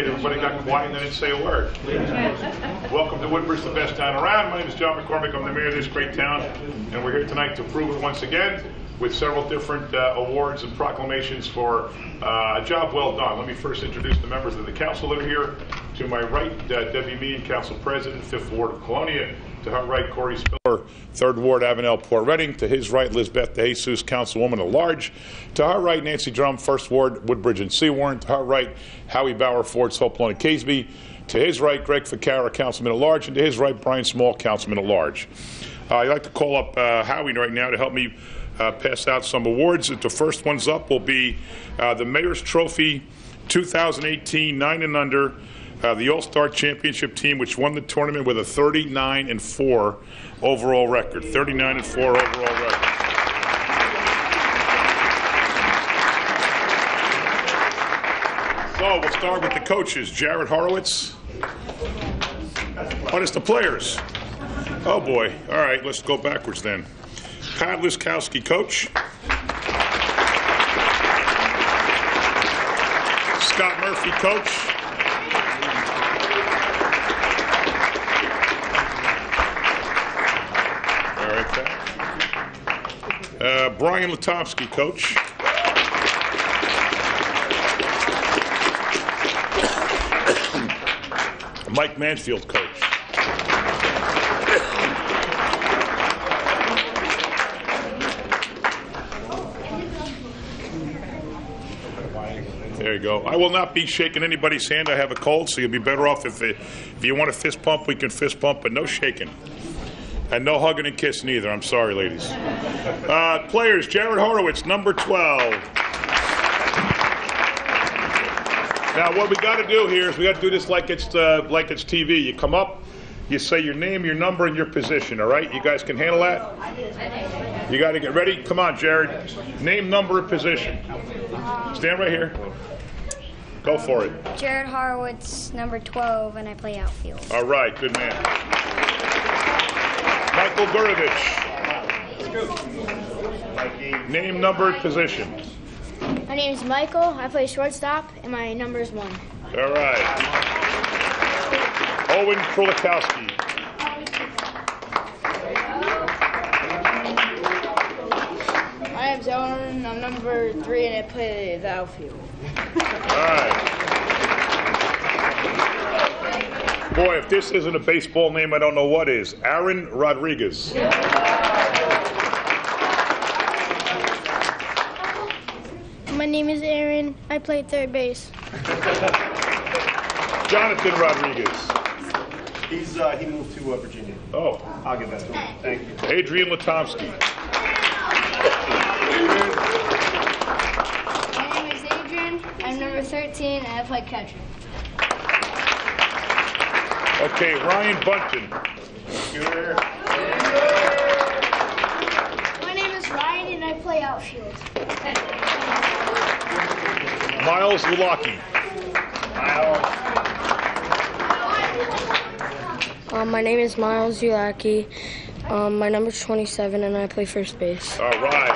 Everybody got quiet and they didn't say a word. Welcome to Woodbridge, the best town around. My name is John McCormick. I'm the mayor of this great town, and we're here tonight to prove it once again with several different awards and proclamations for a job well done. Let me first introduce the members of the council that are here. To my right, Debbie Meehan, Council President, 5th Ward of Colonia. To her right, Corey Spiller, 3rd Ward, Avenel, Port Reading. To his right, Lizbeth DeJesus, Councilwoman at Large. To her right, Nancy Drum, 1st Ward, Woodbridge and Seawarren. To her right, Howie Bauer, Ford, Hope Lawn and Caseby. To his right, Greg Ficara, Councilman at Large. And to his right, Brian Small, Councilman at Large. I'd like to call up Howie right now to help me pass out some awards. The first one's up will be the Mayor's Trophy 2018 9 and under. The All-Star Championship team, which won the tournament with a 39-4 overall record. 39-4 overall record. So we'll start with the coaches. Jared Horowitz. What is the players? Oh boy. All right, let's go backwards then. Pat Liskowski, coach. Scott Murphy, coach. Brian Latovsky, coach. Mike Mansfield, coach. There you go. I will not be shaking anybody's hand. I have a cold, so you'll be better off if you want to fist pump, we can fist pump, but no shaking. And no hugging and kissing either. I'm sorry, ladies. Players, Jared Horowitz, number 12. Now, what we got to do here is we got to do this like it's TV. You come up, you say your name, your number, and your position, all right? You guys can handle that? You got to get ready. Come on, Jared. Name, number, and position. Stand right here. Go for it. Jared Horowitz, number 12, and I play outfield. All right, good man. Michael Gurovich. Name, number, position. My name is Michael. I play shortstop, and my number is 1. All right. Owen Krulikowski. My name is Owen. I'm number 3, and I play the outfield. All right. Boy, if this isn't a baseball name, I don't know what is. Aaron Rodriguez. My name is Aaron. I play third base. Jonathan Rodriguez. He moved to Virginia. Oh. I'll give that to him. Thank you. Adrian Latomsky. My name is Adrian. I'm number 13, and I play catcher. Okay, Ryan Bunton. My name is Ryan, and I play outfield. Miles Lulaki. My name is Miles Ulaki. My number's 27, and I play first base. All right.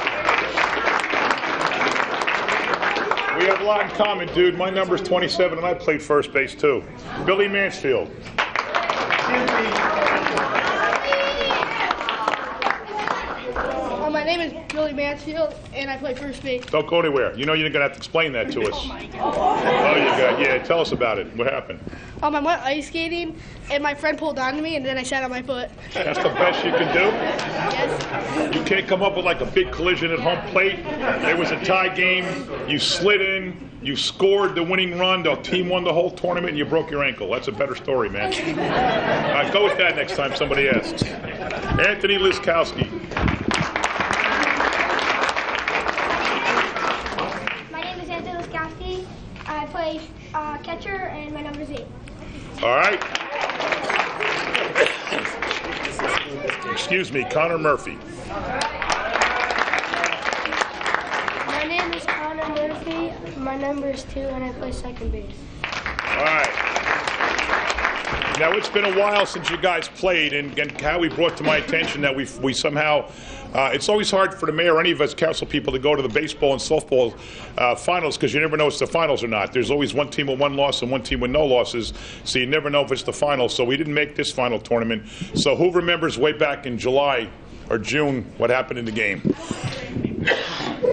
We have a lot in common, dude. My number's 27, and I played first base, too. Billy Mansfield. My name is Billy Mansfield, and I play first base. Don't go anywhere. You know you're going to have to explain that to us. Oh, my God. Oh, you got, yeah, tell us about it. What happened? I went ice skating, and my friend pulled onto me, and then I sat on my foot. That's the best you can do? Yes. You can't come up with like a big collision at home plate. There was a tie game. You slid in. You scored the winning run. The team won the whole tournament, and you broke your ankle. That's a better story, man. All right, go with that next time somebody asks. Anthony Liskowski. My name is Anthony Liskowski. I play catcher, and my number is 8. All right. Excuse me, Connor Murphy. My number is 2, and I play second base. All right. Now, it's been a while since you guys played, and Howie brought to my attention that we somehow, it's always hard for the mayor or any of us council people to go to the baseball and softball finals because you never know if it's the finals or not. There's always one team with one loss and one team with no losses, so you never know if it's the finals. So we didn't make this final tournament. So who remembers way back in July or June what happened in the game?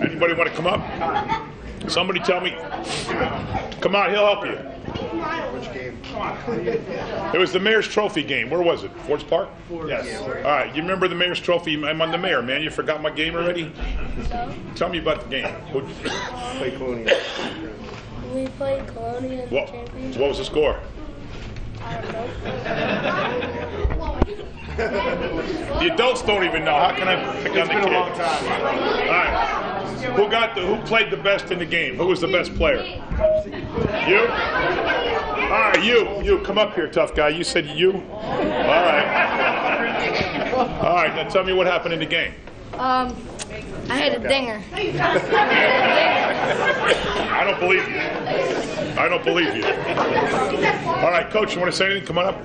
Anybody want to come up? Somebody tell me. Come on, he'll help you. Which game? It was the Mayor's Trophy game. Where was it? Fords Park? Yes. All right, you remember the Mayor's Trophy? I'm on the mayor, man. You forgot my game already? Tell me about the game. Play Colonial. We played Colonia in the What championship. was the score? The adults don't even know. How can I pick on the It's been a long kids? time. All right. Who played the best in the game? Who was the best player? You? All right, you come up here, tough guy. You said you? All right. All right, now tell me what happened in the game. I had a dinger. I don't believe you. I don't believe you. All right, Coach, you want to say anything? Come on up.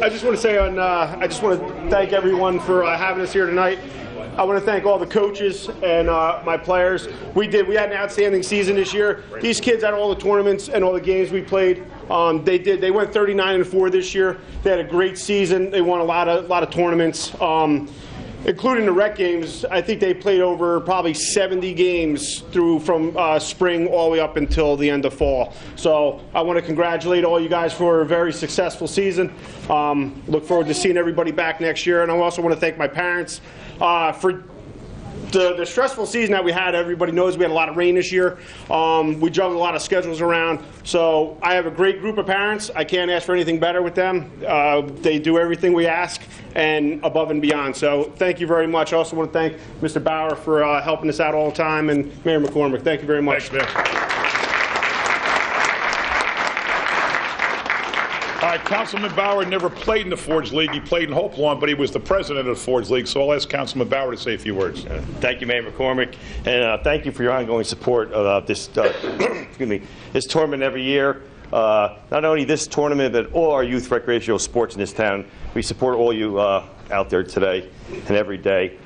I just want to say I just want to thank everyone for having us here tonight. I want to thank all the coaches and my players. We had an outstanding season this year. These kids at all the tournaments and all the games we played, they went 39-4 this year. They had a great season. They won a lot of tournaments, including the rec games. I think they played over probably 70 games from spring all the way up until the end of fall. So I want to congratulate all you guys for a very successful season. Look forward to seeing everybody back next year. And I also want to thank my parents for the stressful season that we had. Everybody knows we had a lot of rain this year. We juggled a lot of schedules around. So I have a great group of parents. I can't ask for anything better with them. They do everything we ask and above and beyond. So thank you very much. I also want to thank Mr. Bauer for helping us out all the time, and Mayor McCormick. Thank you very much. Thanks, man. All right, Councilman Bauer never played in the Fords League. He played in Hopelawn, but he was the president of the Fords League. So I'll ask Councilman Bauer to say a few words. Thank you, Mayor McCormick, and thank you for your ongoing support of this excuse me, this tournament every year. Not only this tournament, but all our youth recreational sports in this town. We support all you out there today and every day.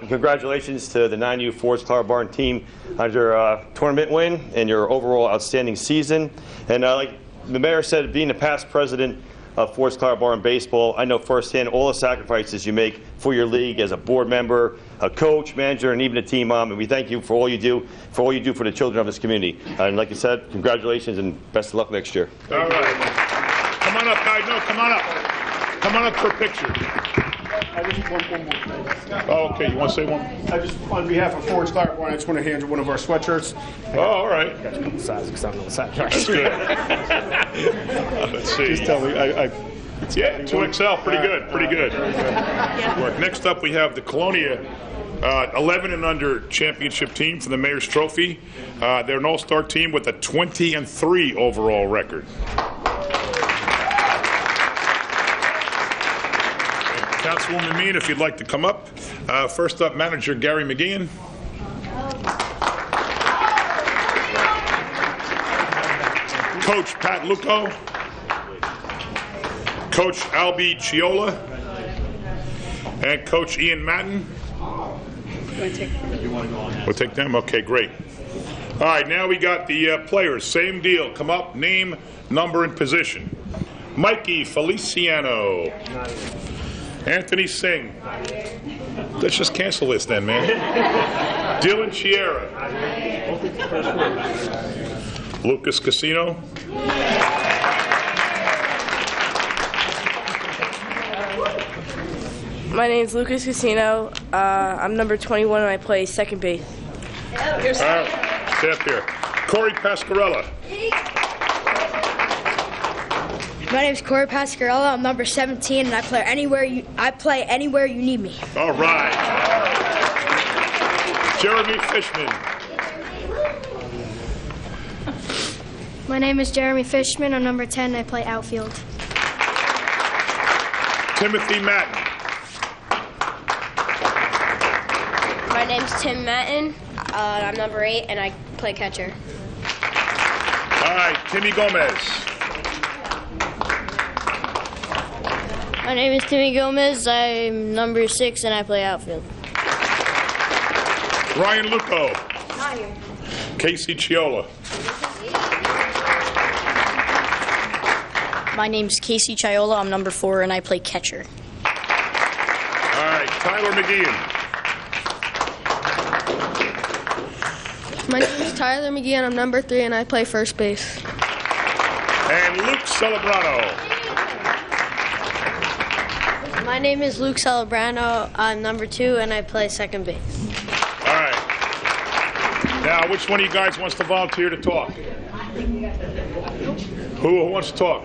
Congratulations to the 9U Fords Clara Barn team on your tournament win and your overall outstanding season. And like the mayor said, being the past president of Fords Clara Barn baseball, I know firsthand all the sacrifices you make for your league as a board member, a coach, manager, and even a team mom. And we thank you for all you do for the children of this community. And like I said, congratulations and best of luck next year. All right. Come on up, guys. No, come on up. Come on up for a picture. I just want one more thing. Oh, okay. You want to say one? I just, on behalf of Fords Clara Barn, I just want to hand you one of our sweatshirts. Oh, all right. That's good. Let's see. Just tell me. Yeah, 2XL. Pretty good. Pretty good. Next up, we have the Colonia 11 and under championship team for the Mayor's Trophy. They're an all-star team with a 20-3 overall record. Councilwoman Mean, if you'd like to come up. First up, manager Gary McGeehan. Coach Pat Luco. Coach Albie Chiola. And Coach Ian Matten. We'll take them? Okay, great. All right, now we got the players. Same deal. Come up, name, number, and position. Mikey Feliciano. Anthony Singh. Let's just cancel this then, man. Dylan Chiera. Lucas Casino. My name's Lucas Casino. I'm number 21 and I play second base. Stay up here. Corey Pascarella. My name's Corey Pascarella. I'm number 17 and I play anywhere you need me. All right. Jeremy Fishman. My name is Jeremy Fishman. I'm number 10 and I play outfield. Timothy Matten. My name's Tim Matten. I'm number 8, and I play catcher. All right, Timmy Gomez. My name is Timmy Gomez. I'm number 6, and I play outfield. Ryan Luco. Casey Chiola. My name's Casey Chiola. I'm number 4, and I play catcher. All right, Tyler McGeehan. My name is Tyler McGee, and I'm number 3, and I play first base. And Luke Celebrano. My name is Luke Celebrano. I'm number 2, and I play second base. All right. Now, which one of you guys wants to volunteer to talk? Who wants to talk?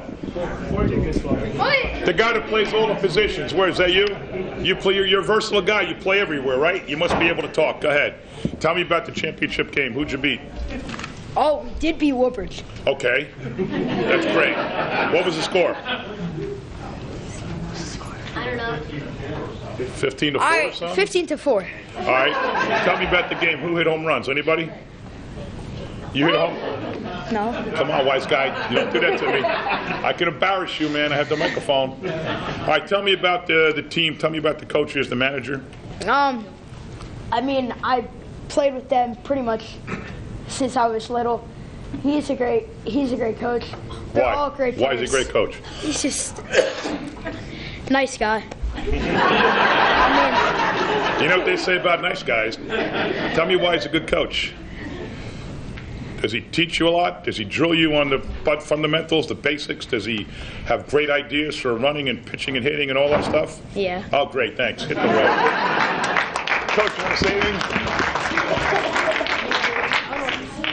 The guy that plays all the positions. Where is that? You play. You're a versatile guy. You play everywhere, right? You must be able to talk. Go ahead. Tell me about the championship game. Who'd you beat? Oh, we did beat Woodbridge. Okay, that's great. What was the score? I don't know. 15 to 4 All or right, something? 15-4. All right. Tell me about the game. Who hit home runs? Anybody? You hit home? No. Come on, wise guy. You don't do that to me. I can embarrass you, man. I have the microphone. All right, tell me about the team. Tell me about the coaches, the manager. I mean, I played with them pretty much since I was little. He's a great coach. They're Why? all great Why is he a players. great coach? He's just nice guy. You know what they say about nice guys? Tell me why he's a good coach. Does he teach you a lot? Does he drill you on the fundamentals, the basics? Does he have great ideas for running and pitching and hitting and all that stuff? Yeah. Oh, great, thanks. Hit the road. Coach, you want to say anything?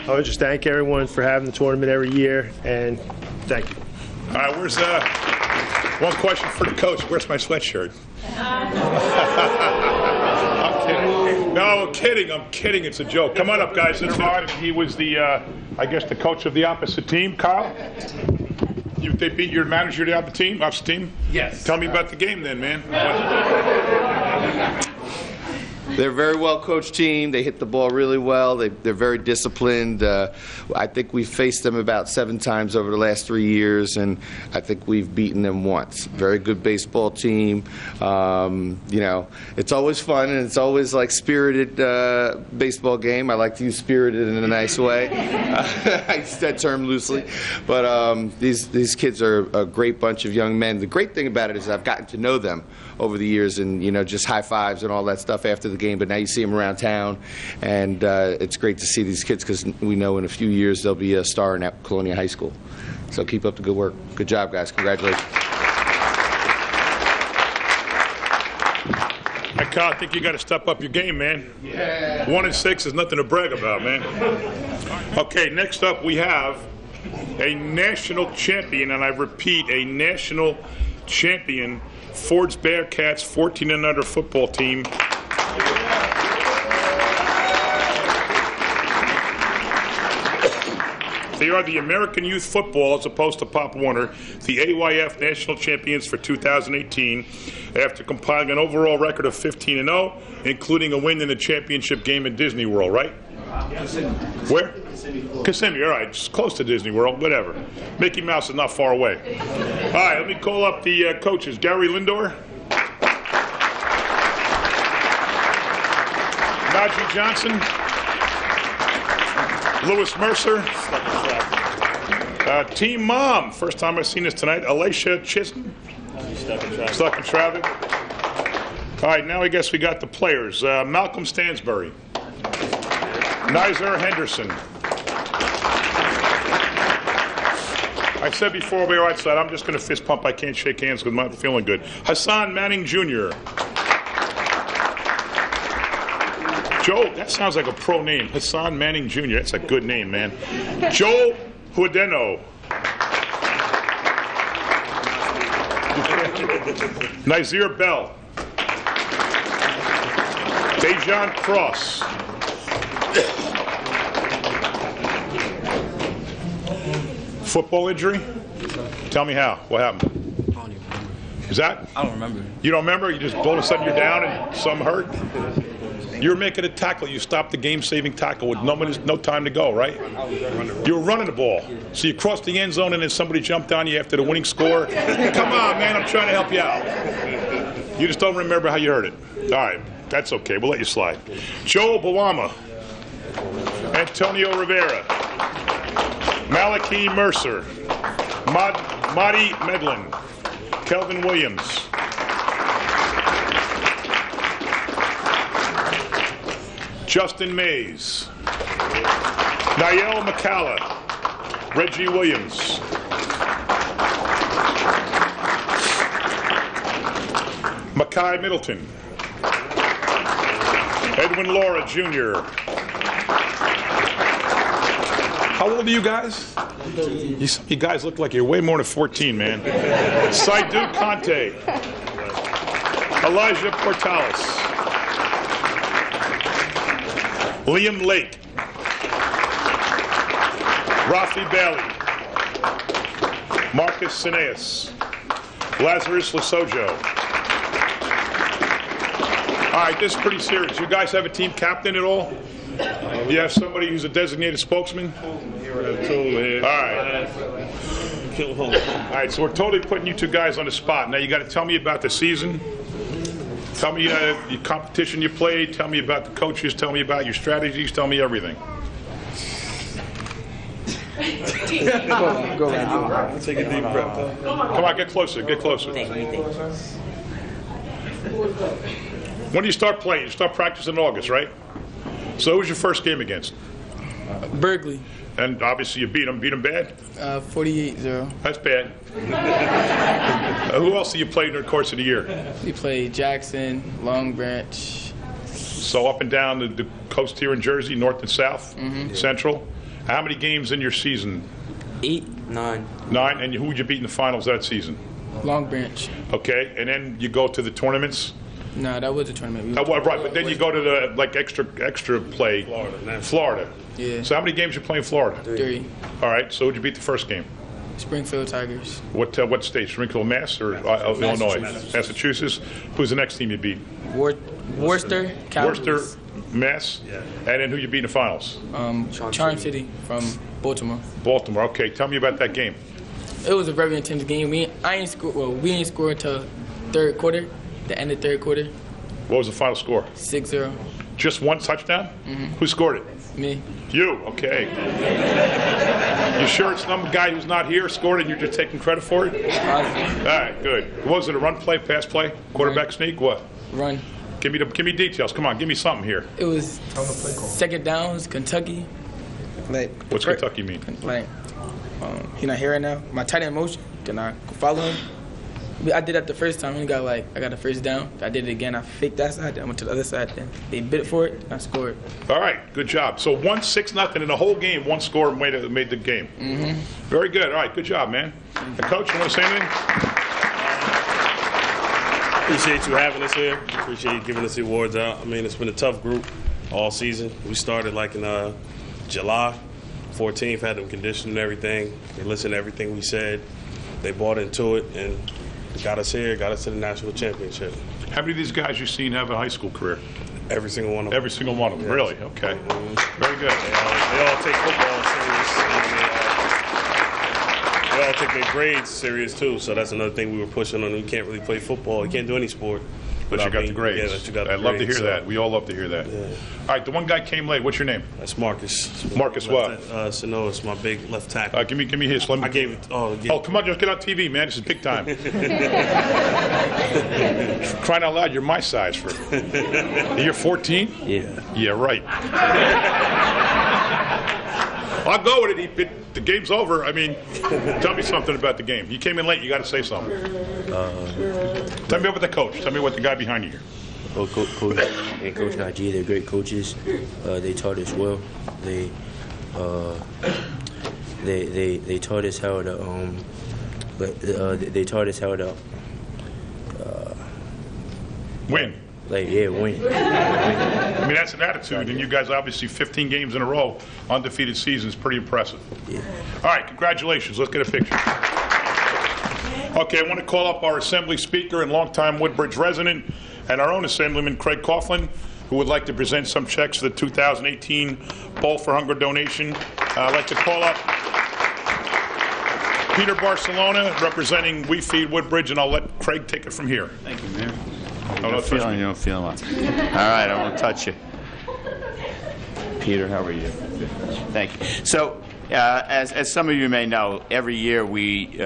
I would just thank everyone for having the tournament every year, and thank you. All right, where's one question for the coach. Where's my sweatshirt? I'm kidding. No, I'm kidding. It's a joke. Come on up, guys. He was the, I guess, the coach of the opposite team. Kyle? They beat your manager of the opposite team? Yes. Tell me about the game then, man. They're a very well coached team. They hit the ball really well. They're very disciplined. I think we've faced them about 7 times over the last 3 years, and I think we've beaten them once. Very good baseball team. It's always fun, and it's always like spirited baseball game. I like to use spirited in a nice way. I use that term loosely. But these kids are a great bunch of young men. The great thing about it is I've gotten to know them over the years, and just high fives and all that stuff after the game, but now you see them around town, and it's great to see these kids because we know in a few years they'll be a star in Colonia High School. So keep up the good work. Good job, guys. Congratulations. Kyle, I think you got to step up your game, man. Yeah. 1-6 is nothing to brag about, man. Okay, next up we have a national champion, and I repeat, a national champion, Ford's Bearcats 14 and under football team. They are the American Youth Football, as opposed to Pop Warner, the AYF National Champions for 2018, after compiling an overall record of 15-0, including a win in the championship game at Disney World, right? Where? Kissimmee, all right, just close to Disney World, whatever. Mickey Mouse is not far away. All right, let me call up the coaches. Gary Lindor. Najee Johnson. Lewis Mercer. Team Mom, first time I've seen this tonight. Alicia Chisholm. Stuck in traffic. All right, now I guess we got the players. Malcolm Stansbury. Nizer Henderson. I said before we were outside, I'm just going to fist pump. I can't shake hands because I'm not feeling good. Hassan Manning Jr. Joe, that sounds like a pro name. Hassan Manning Jr. That's a good name, man. Joe Houdeno. Nazir Bell. Dejan Cross. Football injury? Tell me how. What happened? Is that? I don't remember. You don't remember? You just all of a sudden you're down and some hurt? You were making a tackle. You stopped the game-saving tackle with no time to go, right? You were running the ball. So you crossed the end zone and then somebody jumped on you after the winning score. Come on, man, I'm trying to help you out. You just don't remember how you heard it. All right, that's okay. We'll let you slide. Joe Bawama, Antonio Rivera, Malachi Mercer, Madi Medlin, Kelvin Williams, Justin Mays, Niall McCalla, Reggie Williams, Makai Middleton, Edwin Laura Jr. How old are you guys? You guys look like you're way more than 14, man. Saidu Conte, Elijah Portales, Liam Lake, Rafi Bailey, Marcus Sineas, Lazarus Lasojo. All right, this is pretty serious. You guys have a team captain at all? You have somebody who's a designated spokesman? All right. All right, so we're totally putting you two guys on the spot. Now you got to tell me about the season. Tell me the competition you played. Tell me about the coaches. Tell me about your strategies. Tell me everything. Go ahead. Take a deep breath. Come on, get closer. Get closer. When do you start playing? You start practicing in August, right? So who was your first game against? Berkeley. And obviously you beat them. Beat them bad? 48-0. That's bad. Who else do you play during the course of the year? We played Jackson, Long Branch. So up and down the coast here in Jersey, north and south, central. How many games in your season? 8, 9. 9, and who would you beat in the finals that season? Long Branch. Okay, and then you go to the tournaments? No, that was a tournament. Right, but then you go to the extra play. Florida. Yeah. So how many games you play in Florida? 3. All right, so who'd you beat the first game? Springfield Tigers. What state? Springfield, Mass, or Illinois? Massachusetts. Who's the next team you beat? Worcester, Cowboys. Worcester, Mass, and then who you beat in the finals? Charm City from Baltimore. Baltimore. Okay, tell me about that game. It was a very intense game. We ain't score until third quarter, the end of third quarter. What was the final score? 6-0. Just one touchdown? Who scored it? Me. You, okay. You sure it's some guy who's not here scored it and you're just taking credit for it? All right, good. What was it, a run play, pass play, quarterback sneak, what? Run. Give me details. Come on, give me something here. It was second downs, Kentucky. What's Kentucky mean? He's not here right now. My tight end motion, then I follow him. I did that the first time. I got the first down. I did it again. I faked that side. Then I went to the other side. Then they bid for it. I scored. All right, good job. So 6-0 in the whole game. One score made the game. Very good. All right, good job, man. And Coach, you want to say anything? Appreciate you having us here. Appreciate you giving us the awards out. I mean, it's been a tough group all season. We started in July 14th, had them conditioned and everything. They listened to everything we said. They bought into it and got us here, got us to the national championship. How many of these guys you've seen have a high school career? Every single one of them. Every single one of them, really? Okay. Very good. They all take football serious. They all take their grades serious, too, so that's another thing we were pushing on. You can't really play football. You can't do any sport. But you got the grades. Yeah, that you got the I'd love to grades, hear that. We all love to hear that. Yeah. All right, the one guy came late. What's your name? That's Marcus. Marcus what? Sano, it's my big left tackle. Give me his. I gave it. Oh, come on, just get on TV, man. This is big time. Crying out loud, you're my size. You're 14? Yeah. Yeah, right. I'll go with it. The game's over. I mean, tell me something about the game. You came in late. You got to say something. Tell me about the coach. Tell me what the guy behind you here. Well, Coach and Coach Najee, they're great coaches. They taught us well. They taught us how to they taught us how to win. Win. I mean, that's an attitude, and you guys obviously 15 games in a row, undefeated seasons, pretty impressive. Yeah. All right, congratulations. Let's get a picture. Okay, I want to call up our Assembly Speaker and longtime Woodbridge resident, and our own Assemblyman Craig Coughlin, who would like to present some checks for the 2018 Bowl for Hunger donation. I'd like to call up Peter Barcelona, representing We Feed Woodbridge, and I'll let Craig take it from here. Thank you, Mayor. You don't You don't feel well. All right, I won't touch you. Peter, how are you? Thank you. So, as some of you may know, every year we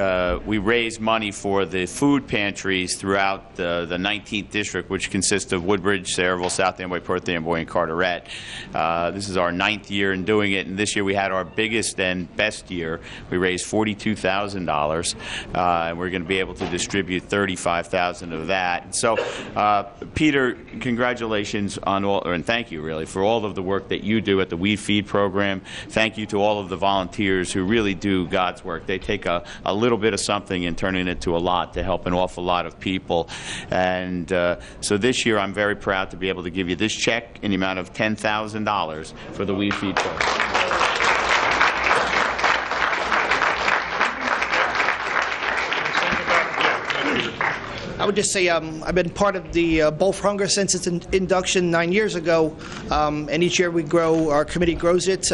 raise money for the food pantries throughout the 19th district, which consists of Woodbridge, Sayreville, South Amboy, Perth Amboy, and Carteret. This is our 9th year in doing it, and this year we had our biggest and best year. We raised $42,000, and we're going to be able to distribute $35,000 of that. So, Peter, congratulations on all, and thank you really for all of the work that you do at the We Feed program. Thank you to all of the volunteers who really do God's work. They take a little bit of something and turn it into a lot to help an awful lot of people. And so this year I'm very proud to be able to give you this check in the amount of $10,000 for the We Feed program. I would just say I've been part of the Bowl for Hunger since its induction 9 years ago, and each year we grow, our committee grows it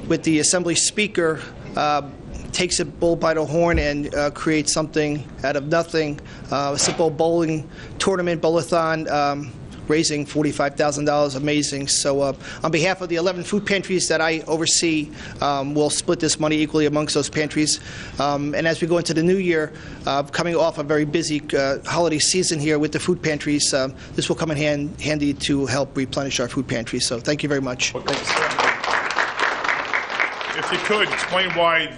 with the Assembly Speaker takes a bull by the horn and creates something out of nothing, a simple bowling tournament, bowl-a-thon, raising $45,000, amazing. So on behalf of the 11 food pantries that I oversee, we'll split this money equally amongst those pantries. And as we go into the new year, coming off a very busy holiday season here with the food pantries, this will come in handy to help replenish our food pantries. So thank you very much. If you could, explain why,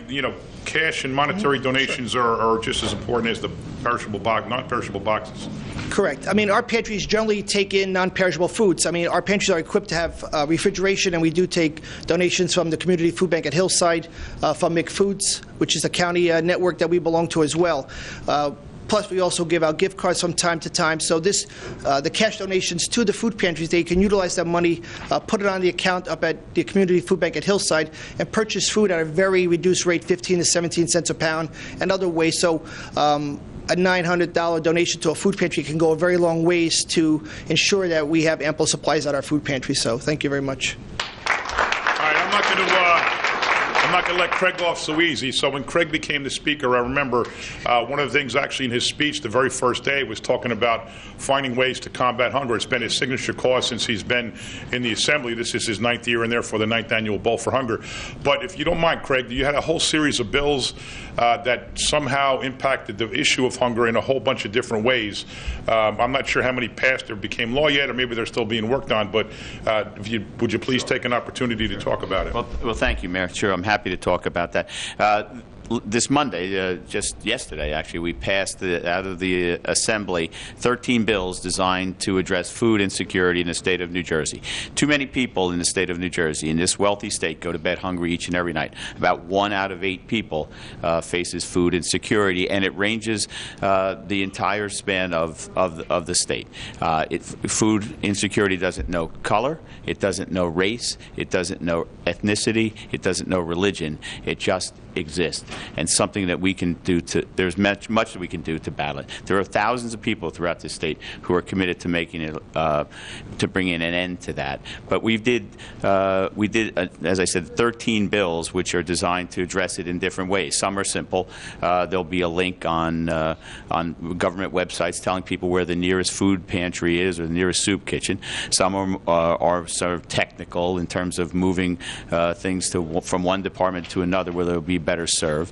cash and monetary donations are just as important as the perishable non-perishable boxes. Correct. I mean, our pantries generally take in non-perishable foods. I mean, our pantries are equipped to have refrigeration, and we do take donations from the Community Food Bank at Hillside, from McFoods, which is a county network that we belong to as well. Plus, we also give out gift cards from time to time. So this, the cash donations to the food pantries, they can utilize that money, put it on the account up at the Community Food Bank at Hillside, and purchase food at a very reduced rate, 15 to 17 cents a pound, and other ways. So a $900 donation to a food pantry can go a very long ways to ensure that we have ample supplies at our food pantry. So thank you very much. All right, I'm not going to let Craig off so easy. So when Craig became the speaker, I remember one of the things actually in his speech the very first day was talking about finding ways to combat hunger. It's been his signature cause since he's been in the Assembly. This is his 9th year and therefore the 9th annual Bowl for Hunger. But if you don't mind, Craig, you had a whole series of bills that somehow impacted the issue of hunger in a whole bunch of different ways. I'm not sure how many passed or became law yet, or maybe they're still being worked on, but would you please take an opportunity to talk about it? Well, thank you, Mayor. Sure, I'm happy to talk about that. This Monday, just yesterday actually, we passed out of the Assembly 13 bills designed to address food insecurity in the state of New Jersey. Too many people in the state of New Jersey, in this wealthy state, go to bed hungry each and every night. About 1 out of 8 people faces food insecurity, and it ranges the entire span of the state. Food insecurity doesn't know color, it doesn't know race, it doesn't know ethnicity, it doesn't know religion. It just exists, and something that we can do there's much that we can do to battle it. There are thousands of people throughout the state who are committed to making it, to bringing an end to that. But we did, as I said, 13 bills which are designed to address it in different ways. Some are simple. There'll be a link on government websites telling people where the nearest food pantry is or the nearest soup kitchen. Some are sort of technical in terms of moving things from one department to another where they'll be better served.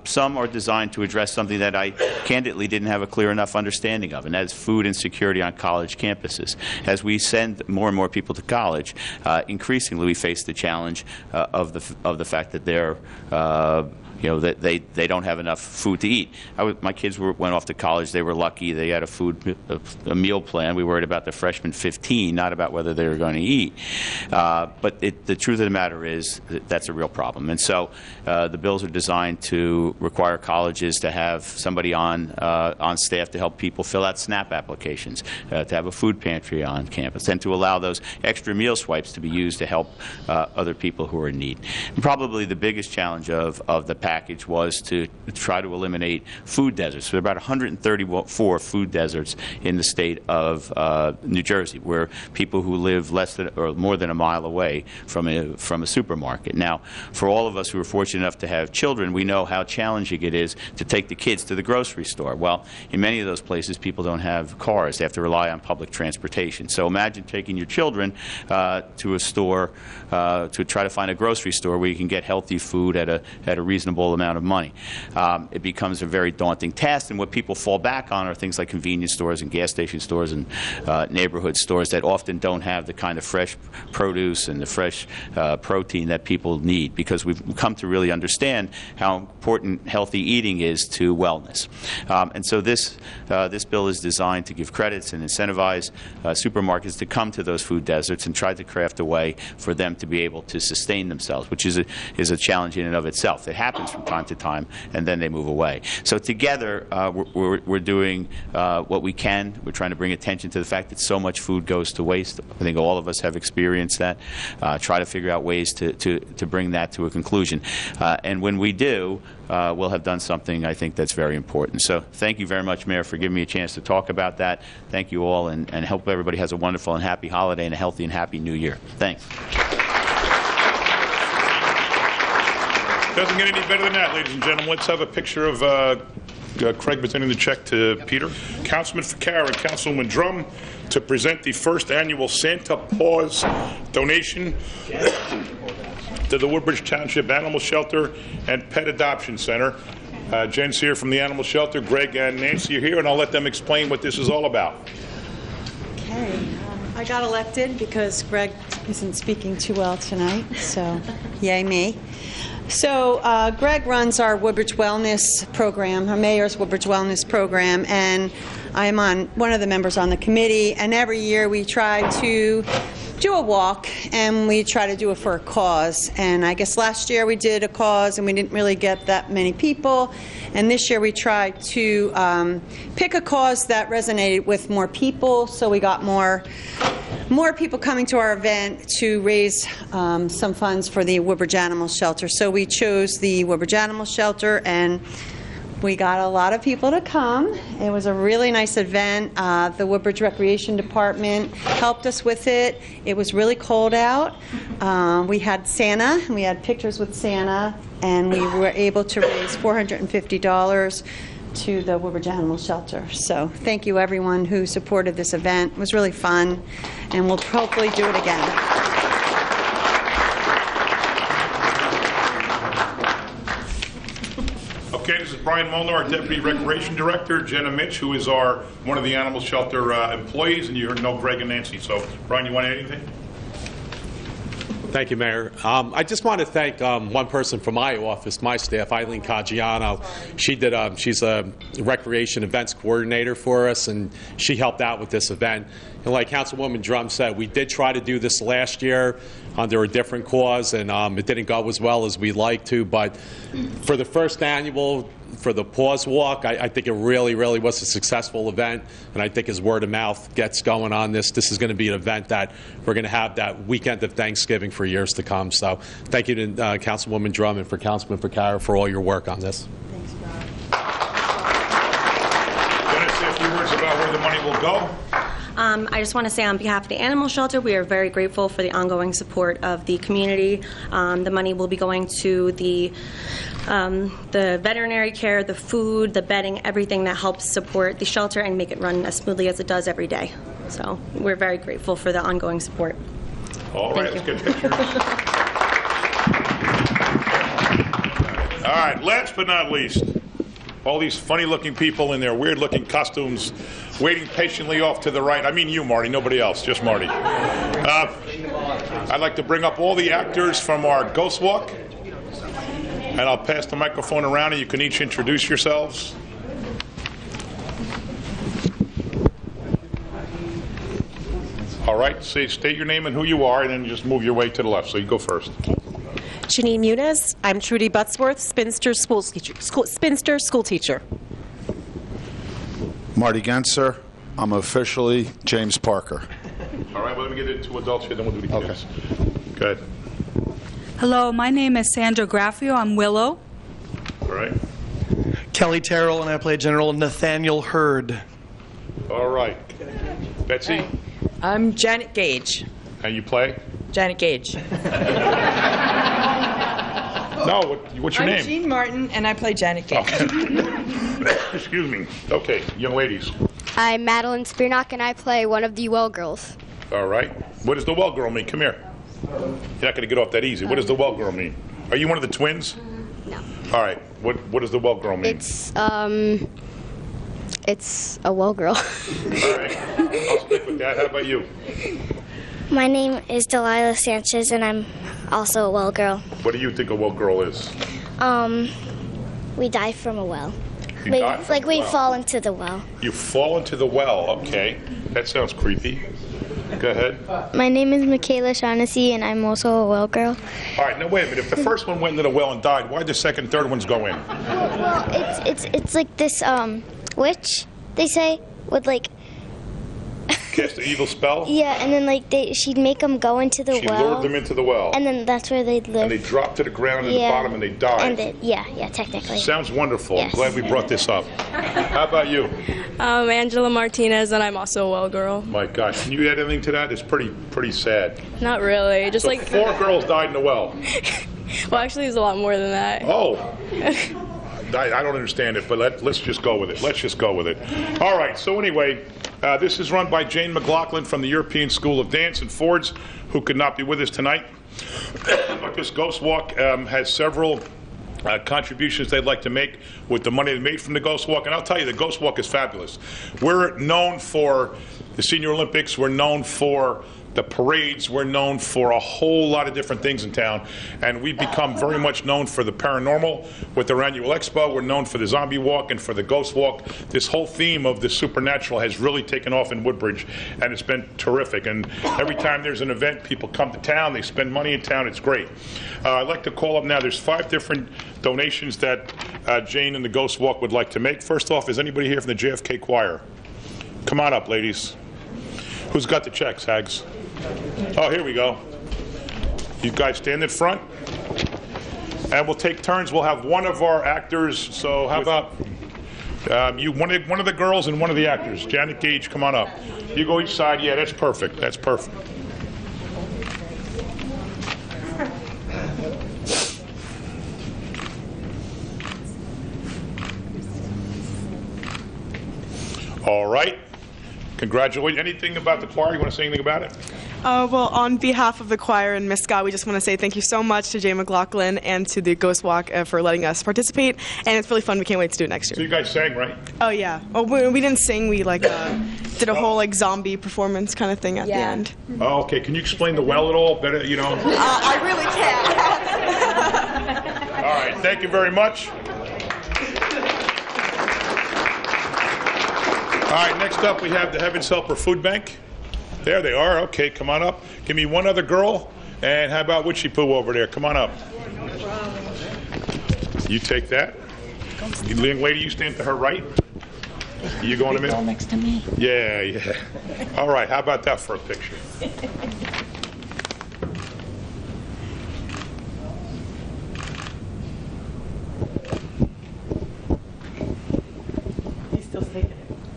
Some are designed to address something that I candidly didn't have a clear enough understanding of, and that's food insecurity on college campuses. As we send more and more people to college, increasingly we face the challenge of the fact that they're that they don't have enough food to eat. My kids went off to college. They were lucky. They had a meal plan. We worried about the freshman 15, not about whether they were going to eat. But the truth of the matter is that's a real problem. And so the bills are designed to require colleges to have somebody on staff to help people fill out SNAP applications, to have a food pantry on campus, and to allow those extra meal swipes to be used to help other people who are in need. And probably the biggest challenge of the package was to try to eliminate food deserts. So there are about 134 food deserts in the state of New Jersey, where people who live less than or more than a mile away from a supermarket. Now, for all of us who are fortunate enough to have children, we know how challenging it is to take the kids to the grocery store. Well, in many of those places, people don't have cars. They have to rely on public transportation. So imagine taking your children to a store to try to find a grocery store where you can get healthy food at a reasonable amount of money. It becomes a very daunting task, and what people fall back on are things like convenience stores and gas station stores and neighborhood stores that often don't have the kind of fresh produce and the fresh protein that people need, because we've come to really understand how important healthy eating is to wellness. And so this bill is designed to give credits and incentivize supermarkets to come to those food deserts and try to craft a way for them to be able to sustain themselves, which is a challenge in and of itself. It happens from time to time, and then they move away. So together, we're doing what we can. We're trying to bring attention to the fact that so much food goes to waste. I think all of us have experienced that. Try to figure out ways to bring that to a conclusion. And when we do, we'll have done something, I think, that's very important. So thank you very much, Mayor, for giving me a chance to talk about that. Thank you all, and hope everybody has a wonderful and happy holiday and a healthy and happy New Year. Thanks. Doesn't get any better than that, ladies and gentlemen. Let's have a picture of Craig presenting the check to Peter. Councilman Ficarra and Councilwoman Drum to present the first annual Santa Paws donation to the Woodbridge Township Animal Shelter and Pet Adoption Center. Jen's here from the Animal Shelter. Greg and Nancy are here, and I'll let them explain what this is all about. Okay. I got elected because Greg isn't speaking too well tonight, so yay me. So Greg runs our Woodbridge Wellness Program, our mayor's Woodbridge Wellness Program, and I'm one of the members on the committee, and every year we try to do a walk, and we try to do it for a cause. And I guess last year we did a cause and we didn't really get that many people, and this year we tried to pick a cause that resonated with more people, so we got more people coming to our event to raise some funds for the Woodbridge Animal Shelter. So we chose the Woodbridge Animal Shelter, and we got a lot of people to come. It was a really nice event. The Woodbridge Recreation Department helped us with it. It was really cold out. We had Santa, and we had pictures with Santa, and we were able to raise $450 to the Woodbridge Animal Shelter. So thank you, everyone who supported this event. It was really fun, and we'll hopefully do it again. Okay, this is Brian Molnar, our Deputy Recreation Director, Jenna Mitch, who is one of the Animal Shelter employees, and you know Greg and Nancy. So, Brian, you want to add anything? Thank you, Mayor. I just want to thank one person from my office, my staff, Eileen Caggiano. She's a recreation events coordinator for us, and she helped out with this event. And like Councilwoman Drum said, we did try to do this last year under a different cause, and it didn't go as well as we'd like to. But for the first annual, for the Paws Walk, I think it really, really was a successful event, and I think as word of mouth gets going on this is going to be an event that we're going to have that weekend of Thanksgiving for years to come. So thank you to Councilwoman Drum and for Councilman Ficarra for all your work on this. Thanks, Rob. Jenna, say a few words about where the money will go. I just want to say on behalf of the Animal Shelter, we are very grateful for the ongoing support of the community. The money will be going to the veterinary care, the food, the bedding, everything that helps support the shelter and make it run as smoothly as it does every day. So we're very grateful for the ongoing support. All right, let's get pictures. All right, last but not least, all these funny-looking people in their weird-looking costumes waiting patiently off to the right. I mean you, Marty, nobody else, just Marty. I'd like to bring up all the actors from our Ghost Walk, and I'll pass the microphone around and you can each introduce yourselves. All right, state your name and who you are, and then just move your way to the left. So you go first. Okay. Janine Muniz. I'm Trudy Buttsworth, spinster school teacher. Marty Genser. I'm officially James Parker. All right, well, let me get into adults here, then we'll do the kids. Okay. Go ahead. Hello, my name is Sandra Graffio. I'm Willow. All right. Kelly Terrell, and I play General Nathaniel Hurd. All right. Betsy? I'm Janet Gage. And you play? Janet Gage. No, what's your I'm name? Jean Martin, and I play Janet Gage. Excuse me. Okay, young ladies. I'm Madeline Spearnock, and I play one of the Well girls. All right. What does the well girl mean? Come here. You're not going to get off that easy. What does the well girl mean? Are you one of the twins? No. All right. What does the well girl mean? It's a well girl. All right. I'll stick with that. How about you? My name is Delilah Sanchez, and I'm also a well girl. What do you think a well girl is? We dive from a well. You dive from a We well. fall into the well. You fall into the well. Okay. That sounds creepy. Go ahead. My name is Michaela Shaughnessy, and I'm also a well girl. All right. Now, wait a minute. If the first one went into the well and died, why'd the second, third ones go in? Well, it's like this witch, they say, would like Cast an evil spell? yeah, and then she'd make them go into the She well. lured them into the well. And then that's where they'd live. And they dropped to the ground in the Yeah. bottom and they died. And yeah, technically. Sounds wonderful. Yes. I'm glad we brought this up. How about you? I'm Angela Martinez, and I'm also a well girl. My gosh, can you add anything to that? It's pretty sad. Not really, just So like 4 girls died in the well. Well, actually, there's a lot more than that. Oh. I don't understand it, but let's just go with it. Let's just go with it. All right, so anyway, this is run by Jane McLaughlin from the European School of Dance in Fords, who could not be with us tonight. But this Ghost Walk has several contributions they'd like to make with the money they made from the Ghost Walk. And I'll tell you, the Ghost Walk is fabulous. We're known for the Senior Olympics. We're known for the parades. We're known for a whole lot of different things in town, and we've become very much known for the paranormal with our annual expo. We're known for the zombie walk and for the ghost walk. This whole theme of the supernatural has really taken off in Woodbridge, and it's been terrific. And every time there's an event, people come to town, they spend money in town. It's great. I'd like to call up now, there's 5 different donations that Jane and the Ghost Walk would like to make. First off, is anybody here from the JFK Choir? Come on up, ladies. Who's got the checks, Hags? Oh, here we go. You guys stand in front, and we'll take turns. We'll have one of our actors. So how about one of the girls and one of the actors? Janet Gage, come on up. You go each side. Yeah, that's perfect. That's perfect. All right. Congratulations. Anything about the choir? You want to say anything about it? Well, on behalf of the choir and Miss Scott, we just want to say thank you so much to Jay McLaughlin and to the Ghost Walk for letting us participate. And it's really fun. We can't wait to do it next So year. you guys sang, right? Oh, yeah. Oh, we didn't sing. We did a whole zombie performance kind of thing at the end. Oh, okay. Can you explain the well at all? Better, you know. I really can't. All right. Thank you very much. All right, next up we have the Heaven's Helper Food Bank. There they are. Okay, come on up. Give me one other girl. And how about Witchy Poo over there? Come on up. You take that. You young lady, you stand to her right. You going to me? Next to me. Yeah. All right, how about that for a picture?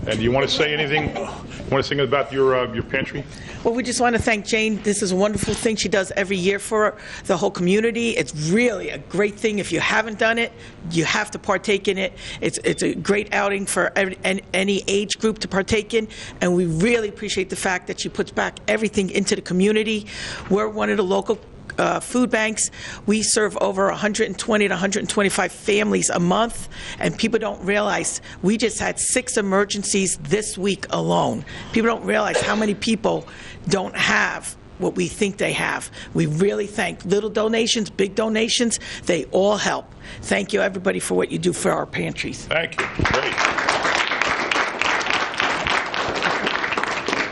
And do you want to say anything? Want to sing about your pantry? Well, we just want to thank Jane. This is a wonderful thing she does every year for the whole community. It's really a great thing. If you haven't done it, you have to partake in it. It's a great outing for any age group to partake in, and we really appreciate the fact that she puts back everything into the community. We're one of the local food banks. We serve over 120 to 125 families a month, and people don't realize we just had 6 emergencies this week alone. People don't realize how many people don't have what we think they have. We really thank little donations, big donations. They all help. Thank you, everybody, for what you do for our pantries. Thank you. Great.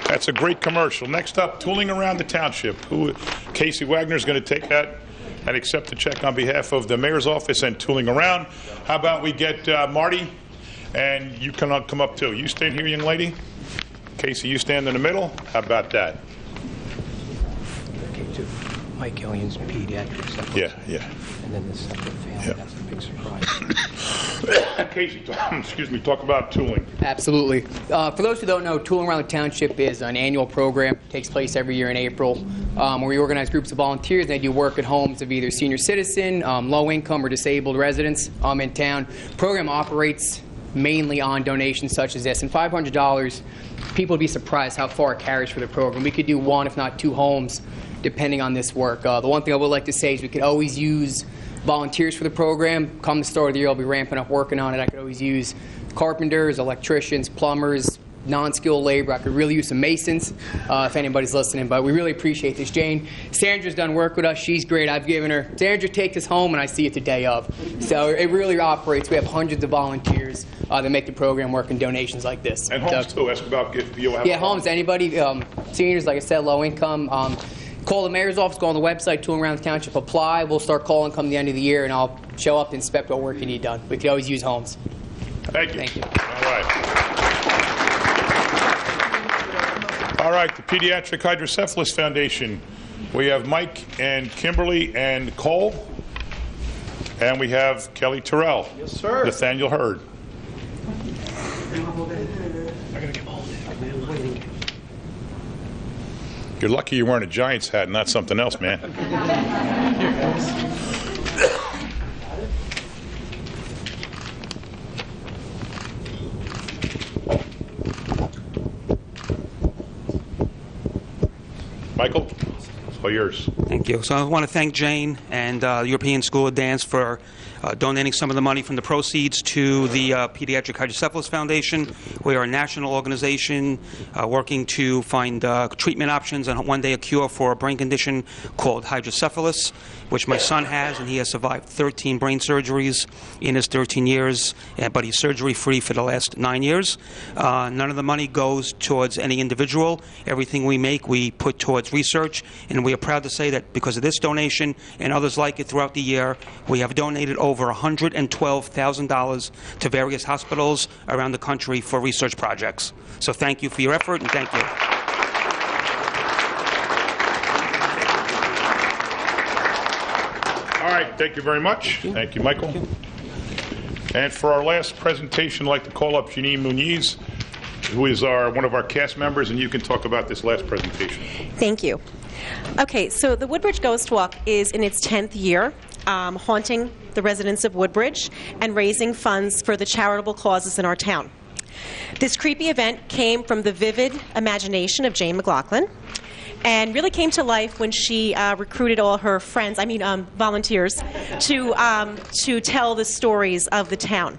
That's a great commercial. Next up, Tooling Around the Township. Casey Wagner is going to take that and accept the check on behalf of the mayor's office and Tooling Around. How about we get Marty, and you can come up too. You stand here, young lady. Casey, you stand in the middle. How about that? Mike Gillian's pediatrics. Yeah. And then the separate family, that's the big surprise. Casey, excuse me, talk about tooling. Absolutely. For those who don't know, Tooling Around the Township is an annual program. It takes place every year in April, where we organize groups of volunteers, and they do work at homes of either senior citizen, low-income, or disabled residents in town. The program operates mainly on donations such as this, and $500, people would be surprised how far it carries for the program. We could do one, if not two homes, depending on this work. The one thing I would like to say is we could always use volunteers for the program. Come the start of the year, I'll be ramping up working on it. I could always use carpenters, electricians, plumbers, non-skilled labor. I could really use some masons if anybody's listening, but we really appreciate this. Jane, Sandra's done work with us. She's great. I've given her, Sandra, take this home, and I see it the day of. So it really operates. We have hundreds of volunteers that make the program work in donations like this. And homes, too. Ask about if you have homes. Anybody, seniors, like I said, low income. Call the mayor's office, go on the website, Tooling Around the Township, apply. We'll start calling come the end of the year, and I'll show up to inspect what work you need done. We could always use homes. Thank you. Thank you. All right, the Pediatric Hydrocephalus Foundation. We have Mike and Kimberly and Cole, and we have Kelly Terrell. Yes, sir. Nathaniel Hurd. You're lucky you're wearing a Giants hat and not something else, man. Michael, all yours. Thank you. So I want to thank Jane and European School of Dance for donating some of the money from the proceeds to the Pediatric Hydrocephalus Foundation. We are a national organization working to find treatment options and one day a cure for a brain condition called hydrocephalus, which my son has, and he has survived 13 brain surgeries in his 13 years, but he's surgery-free for the last 9 years. None of the money goes towards any individual. Everything we make, we put towards research, and we are proud to say that because of this donation and others like it throughout the year, we have donated over $112,000 to various hospitals around the country for research projects. So thank you for your effort, and thank you. All right, thank you very much. Thank you, Michael. And for our last presentation, I'd like to call up Janine Muniz, who is one of our cast members, and you can talk about this last presentation. Thank you. Okay, so the Woodbridge Ghost Walk is in its 10th year, haunting the residents of Woodbridge and raising funds for the charitable causes in our town. This creepy event came from the vivid imagination of Jane McLaughlin and really came to life when she recruited all her friends, volunteers, to tell the stories of the town.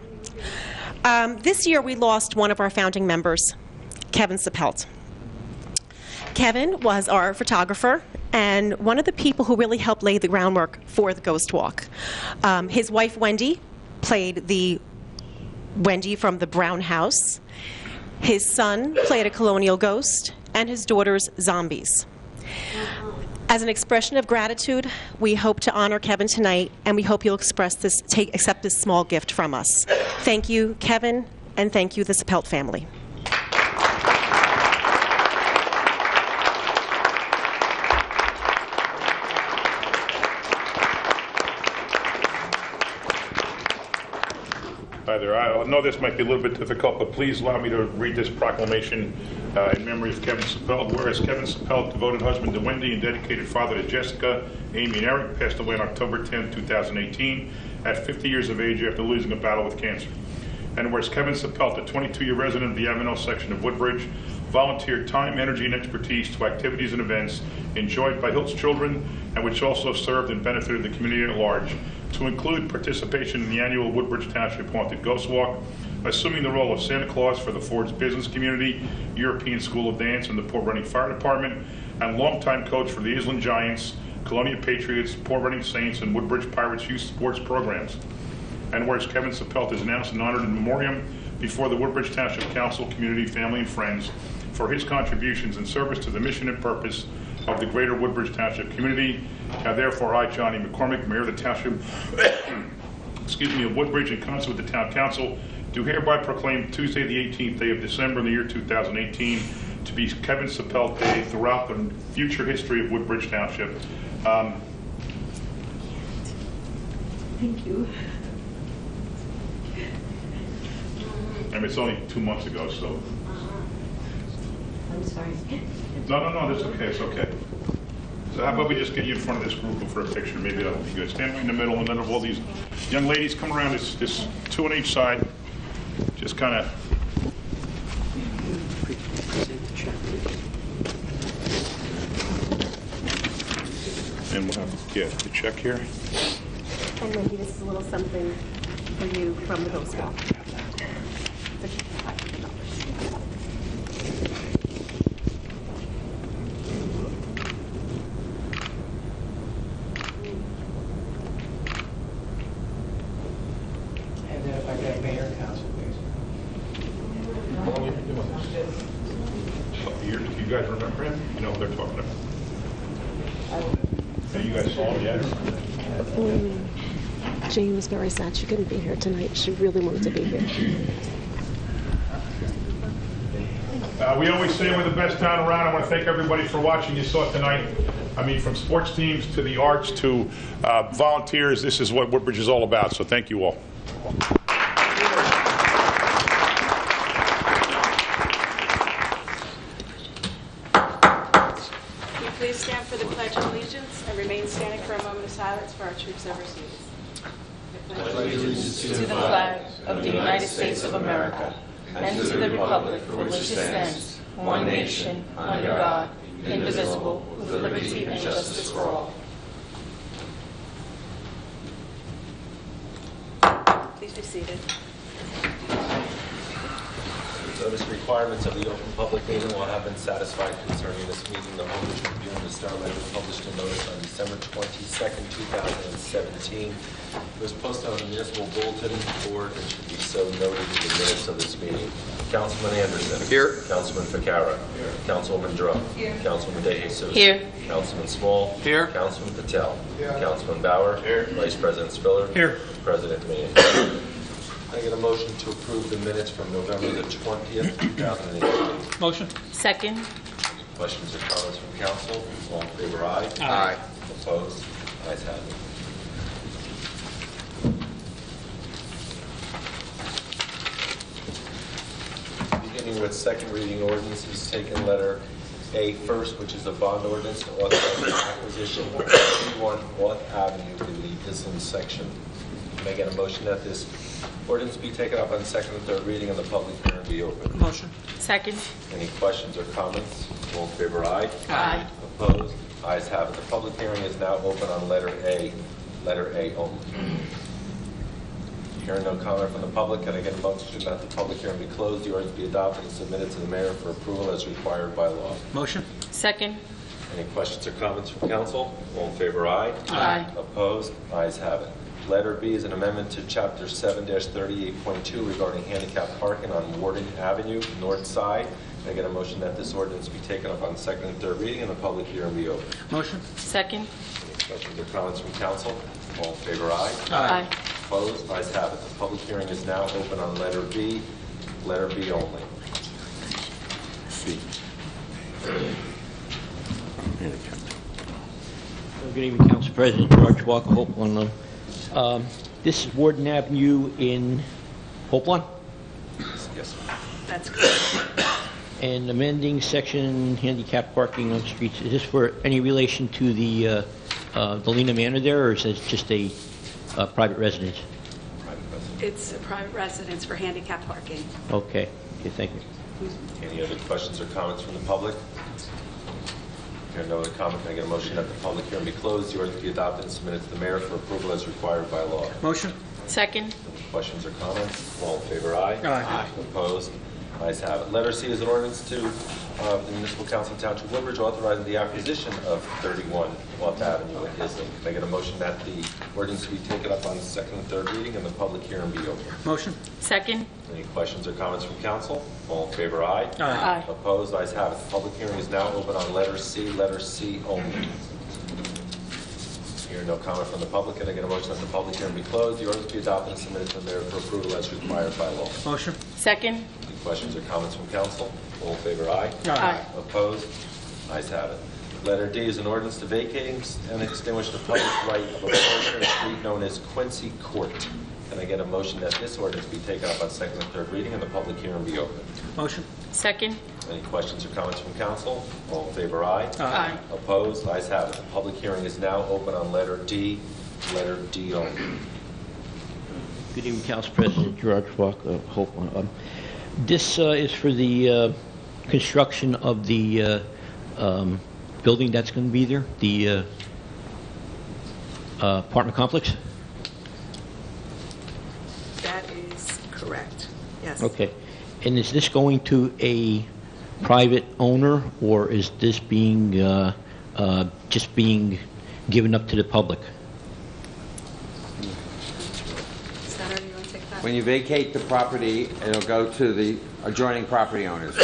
This year we lost one of our founding members, Kevin Sapelt. Kevin was our photographer and one of the people who really helped lay the groundwork for the Ghost Walk. His wife, Wendy, played the Wendy from the Brown House. His son played a colonial ghost, and his daughters, zombies. As an expression of gratitude, we hope to honor Kevin tonight, and we hope you'll accept this small gift from us. Thank you, Kevin, and thank you, the Sapelt family. Hi there. I know this might be a little bit difficult, but please allow me to read this proclamation in memory of Kevin Sapelt. Whereas Kevin Sapelt, devoted husband to Wendy and dedicated father to Jessica, Amy, and Eric, passed away on October 10, 2018, at 50 years of age after losing a battle with cancer. And whereas Kevin Sapelt, a 22-year resident of the Avenel section of Woodbridge, volunteered time, energy, and expertise to activities and events enjoyed by Hilt's children and which also served and benefited the community at large, to include participation in the annual Woodbridge Township Haunted Ghost Walk, assuming the role of Santa Claus for the Ford's business community, European School of Dance, and the Port Reading Fire Department, and longtime coach for the Island Giants, Colonia Patriots, Port Reading Saints, and Woodbridge Pirates youth sports programs. And whereas Kevin Sapelt is announced and honored in memoriam before the Woodbridge Township Council, community, family, and friends for his contributions and service to the mission and purpose of the greater Woodbridge Township community. Now, therefore, I, Johnny McCormick, Mayor of the Township, of Woodbridge, in concert with the Town Council, do hereby proclaim Tuesday, the 18th day of December in the year 2018 to be Kevin Sapelt Day throughout the future history of Woodbridge Township. Thank you. I mean, it's only 2 months ago, so. I'm sorry. No, that's okay, it's okay. So how about we just get you in front of this group for a picture? Maybe that'll be good. Stand right in the middle, and then of all these young ladies come around, this 2 on each side. Just kind of. And we'll have the check here. And maybe this is a little something for you from the Girl Scout. And then if I get mayor and council, please. How long have you been doing this? A couple years. Do you guys remember him? You know what they're talking about. Have you guys saw him yet? Jane was very sad she couldn't be here tonight. She really wanted to be here. We always say we're the best town around. I want to thank everybody for watching. You saw it tonight. I mean, from sports teams to the arts to volunteers, this is what Woodbridge is all about. So thank you all. Will you please stand for the Pledge of Allegiance and remain standing for a moment of silence for our troops overseas. I pledge allegiance to the flag of the United States of America and to the republic for which it stands, one nation, under God, indivisible, with liberty and justice for all. Please be seated. Notice requirements of the open public meeting will have been satisfied concerning this meeting. The Woodbridge Tribune, the Star Letter, published a notice on December 22nd, 2017. It was posted on the municipal bulletin board and should be so noted in the minutes of this meeting. Councilman Anderson. Here. Councilman Ficarra. Here. Councilwoman Drum. Here. Councilman De Jesus. Here. Councilman Small. Here. Councilman Patel. Here. Councilman Bauer. Here. Vice President Spiller. Here. President Meehan. I get a motion to approve the minutes from November the 20th, 2018. Motion. Second. Any questions or comments from council? All in favor, aye. Aye. Opposed? Ayes have it. Beginning with second reading ordinances, taken letter A first, which is a bond ordinance to authorize the acquisition of 31 North Avenue in the Island section. May I get a motion that this ordinance be taken up on second and third reading and the public hearing be open? Motion. Second. Any questions or comments? All in favor, aye. Aye. Opposed? Ayes have it. The public hearing is now open on letter A only. Hearing no comment from the public, can I get a motion that the public hearing be closed, the ordinance be adopted and submitted to the mayor for approval as required by law? Motion. Second. Any questions or comments from council? All in favor, aye. Aye. Opposed? Ayes have it. Letter B is an amendment to Chapter 7-38.2 regarding handicap parking on Warden Avenue, north side. Can I get a motion that this ordinance be taken up on second and third reading and the public hearing be open? Motion. Second. Any questions or comments from council? All in favor, aye. Aye. Opposed? Ayes have it. The public hearing is now open on letter B only. B. Good evening, Council President. George Walker, Hope Lawn. This is Warden Avenue in Hope Lawn? Yes. That's correct. And amending section handicap parking on streets. Is this for any relation to the Lena Manor there, or is it just a private residence? It's a private residence for handicap parking. Okay, thank you. Any other questions or comments from the public? Hearing no other comment, can I get a motion that the public hearing be closed, the ordinance be adopted and submitted to the mayor for approval as required by law? Motion. Second. Any questions or comments? All in favor, aye. Aye. Opposed? Ayes have it. Letter C is an ordinance to the Municipal Council of Township of Woodbridge authorizing the acquisition of 31 North Avenue in Islip. Can I get a motion that the ordinance be taken up on the second and third reading and the public hearing be open? Motion. Second. Any questions or comments from council? All in favor, aye. Aye. Opposed? Ayes have it. The public hearing is now open on letter C only. Hearing no comment from the public, can I get a motion that the public hearing be closed? The ordinance be adopted and submitted to the mayor for approval as required by law. Motion. Second. Any questions or comments from council? All in favor, aye. Aye. Opposed? Ayes have it. Letter D is an ordinance to vacate and extinguish the public right of a portion of street known as Quincy Court. Can I get a motion that this ordinance be taken up on second and third reading and the public hearing be open? Motion. Second. Any questions or comments from council? All in favor, aye. Aye. Opposed? Ayes have it. The public hearing is now open on letter D only. Good evening, Council President Gerard Schwalk. This is for the construction of the building that's going to be there, the apartment complex? That is correct. Yes. Okay. And is this going to a private owner, or is this being just being given up to the public? Senator, you want to take that? When you vacate the property, it'll go to the adjoining property owners.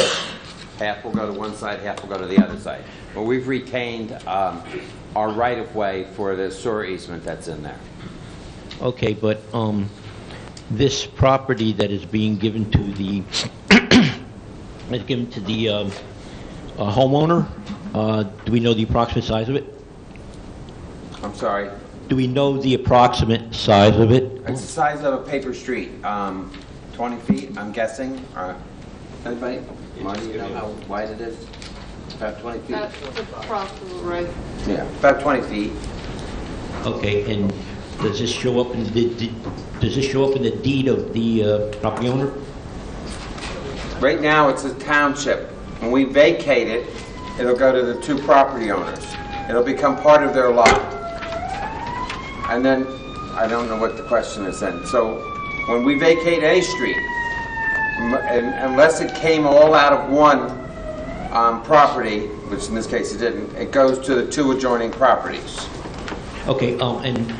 Half will go to one side, half will go to the other side. But we've retained our right-of-way for the sewer easement that's in there. Okay, but this property that is being given to the homeowner, do we know the approximate size of it? I'm sorry? Do we know the approximate size of it? It's the size of a paper street, 20 feet, I'm guessing. Anybody? Marty, you know how wide it is? About 20 feet? That's approximately right. Yeah, about 20 feet. Okay, and does this show up in the deed of the property owner? Right now, it's a township. When we vacate it, it'll go to the two property owners. It'll become part of their lot. And then, I don't know what the question is then. So, when we vacate any street, unless it came all out of one property, which in this case it didn't, it goes to the two adjoining properties. Okay, and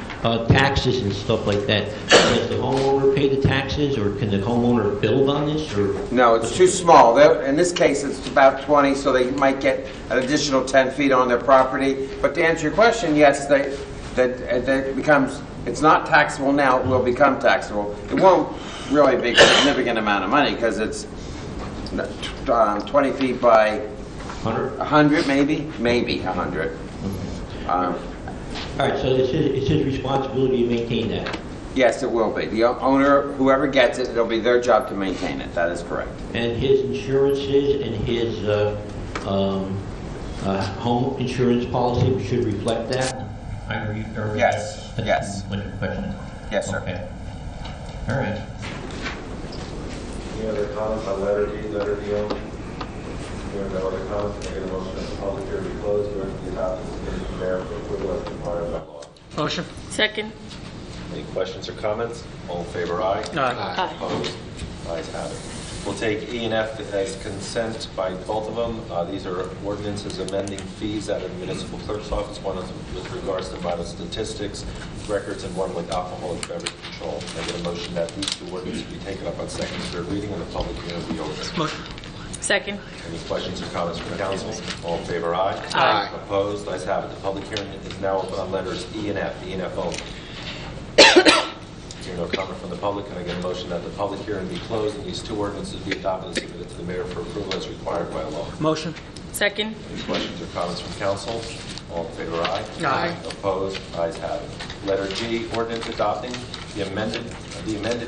taxes and stuff like that. Does the homeowner pay the taxes, or can the homeowner build on this? Or no, it's too small. In this case, it's about 20, so they might get an additional 10 feet on their property. But to answer your question, yes, that becomes. It's not taxable now. It will become taxable. It won't really be a significant amount of money because it's 20 feet by 100, maybe 100. All right, so it's his responsibility to maintain that. Yes, it will be. The owner, whoever gets it, it'll be their job to maintain it. That is correct. And his insurances and his home insurance policy should reflect that? Yes. Yes. What your question is? Yes, sir. Okay. All right. Any other comments on letter D only? Hearing no other comments, can I get a motion that the public hearing be closed? The ordinance be adopted and submitted to the mayor for approval as required by law. Motion. Second. Any questions or comments? All in favor, aye. Aye. Opposed? Ayes have it. We'll take E and F as consent by both of them. These are ordinances amending fees at a municipal clerk's office. One is with regards to vital statistics, records, and one with alcoholic beverage control. Can I get a motion that these two ordinances be taken up on second and third reading and the public hearing be open? Motion. Second. Any questions or comments from council? All in favor, aye. Aye. Opposed? Ayes have it. The public hearing is now open on letters E and F. E and F only. Hearing no comment from the public, can I get a motion that the public hearing be closed and these two ordinances be adopted and submitted to the mayor for approval as required by law? Motion. Second. Any questions or comments from council? All in favor, aye. Aye. Opposed? Ayes have it. Letter G, ordinance adopting the amended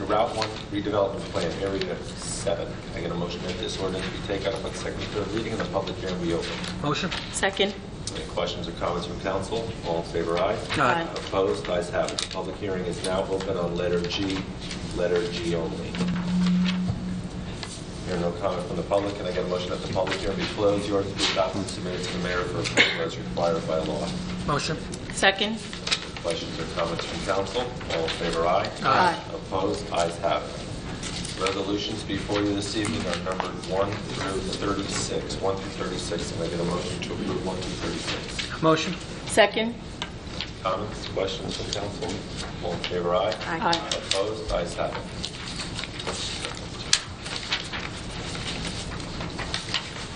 Route 1 redevelopment plan, Area 7. Can I get a motion that this ordinance be taken up on second and third reading and the public hearing be open? Motion. Second. Any questions or comments from council? All in favor, aye. Aye. Opposed? Ayes have it. The public hearing is now open on letter G only. Hearing no comment from the public, can I get a motion that the public hearing be closed? The ordinance be adopted and submitted to the mayor for approval as required by law. Motion. Second. Questions or comments from council? All in favor, aye. Aye. Opposed? Ayes have it. Resolutions before you this evening are numbered 1 through 36. 1 through 36. Can I get a motion to approve 1 through 36? Motion. Second. Comments, questions from council? All in favor, aye. Aye. Opposed? Ayes have it.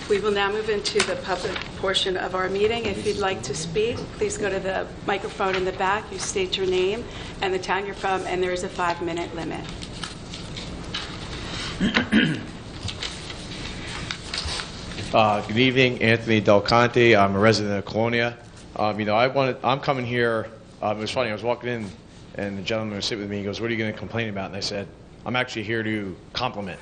We will now move into the public portion of our meeting. If you'd like to speak, please go to the microphone in the back. You state your name and the town you're from, and there is a 5-minute limit. Good evening, Anthony Del Conte. I'm a resident of Colonia. I'm coming here. It was funny. I was walking in, and the gentleman was sitting with me. He goes, "What are you going to complain about?" And I said, "I'm actually here to compliment."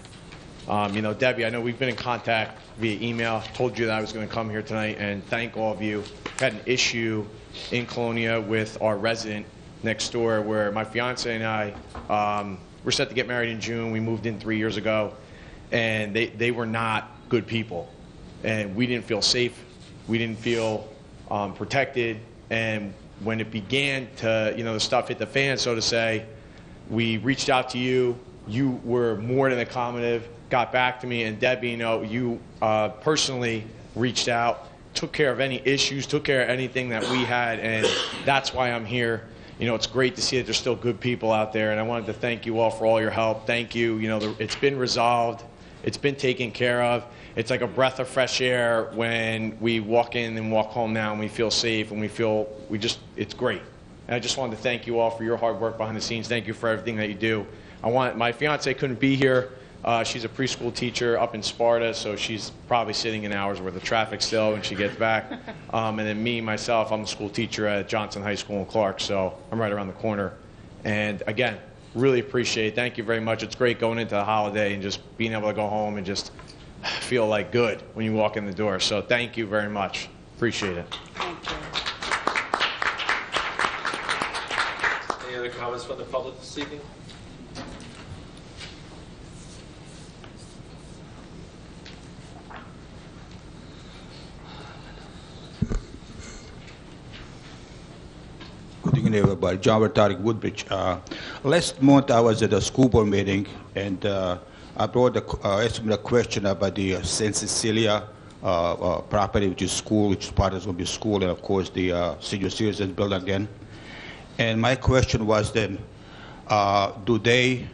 Debbie, I know we've been in contact via email. Told you that I was going to come here tonight and thank all of you. Had an issue in Colonia with our resident next door, where my fiance and I were set to get married in June. We moved in 3 years ago, and they were not good people. And we didn't feel safe. We didn't feel protected. And when it began to, the stuff hit the fan, so to say, we reached out to you. You were more than accommodative, got back to me. And Debbie, you personally reached out, took care of any issues, took care of anything that we had. And that's why I'm here. It's great to see that there's still good people out there. And I wanted to thank you all for all your help. Thank you. It's been resolved. It's been taken care of. It's like a breath of fresh air when we walk in and walk home now, and we feel safe, and it's great. And I just wanted to thank you all for your hard work behind the scenes. Thank you for everything that you do. My fiance couldn't be here. She's a preschool teacher up in Sparta, so she's probably sitting in hours worth of traffic still when she gets back. And then myself, I'm a school teacher at Johnson High School in Clark, so I'm right around the corner. And again, really appreciate it. Thank you very much. It's great going into the holiday and just being able to go home and just feel like good when you walk in the door. So thank you very much. Appreciate it. Thank you. Any other comments from the public this evening? Good evening, everybody. John Tariq, Woodbridge. Last month I was at a school board meeting, and I brought asked me a question about the St. Cecilia property, which is school, which part is going to be school, and of course the senior citizens building again. And my question was then, do they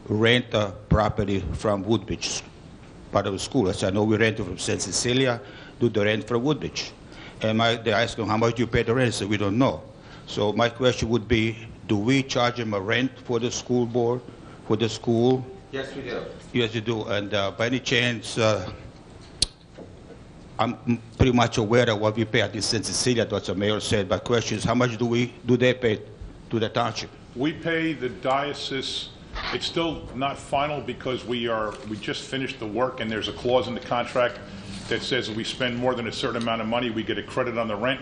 rent a property from Woodbridge, part of the school? I said, I know we rent it from St. Cecilia. Do they rent from Woodbridge? And they asked them, how much do you pay the rent? I said, we don't know. So my question would be, do we charge them a rent for the school board, for the school? Yes, we do. Yes, you do. And by any chance, I'm pretty much aware of what we pay at St. Cecilia, what the mayor said, but question is, how much do they pay to the township? We pay the diocese. It's still not final because we just finished the work, and there's a clause in the contract that says if we spend more than a certain amount of money, we get a credit on the rent.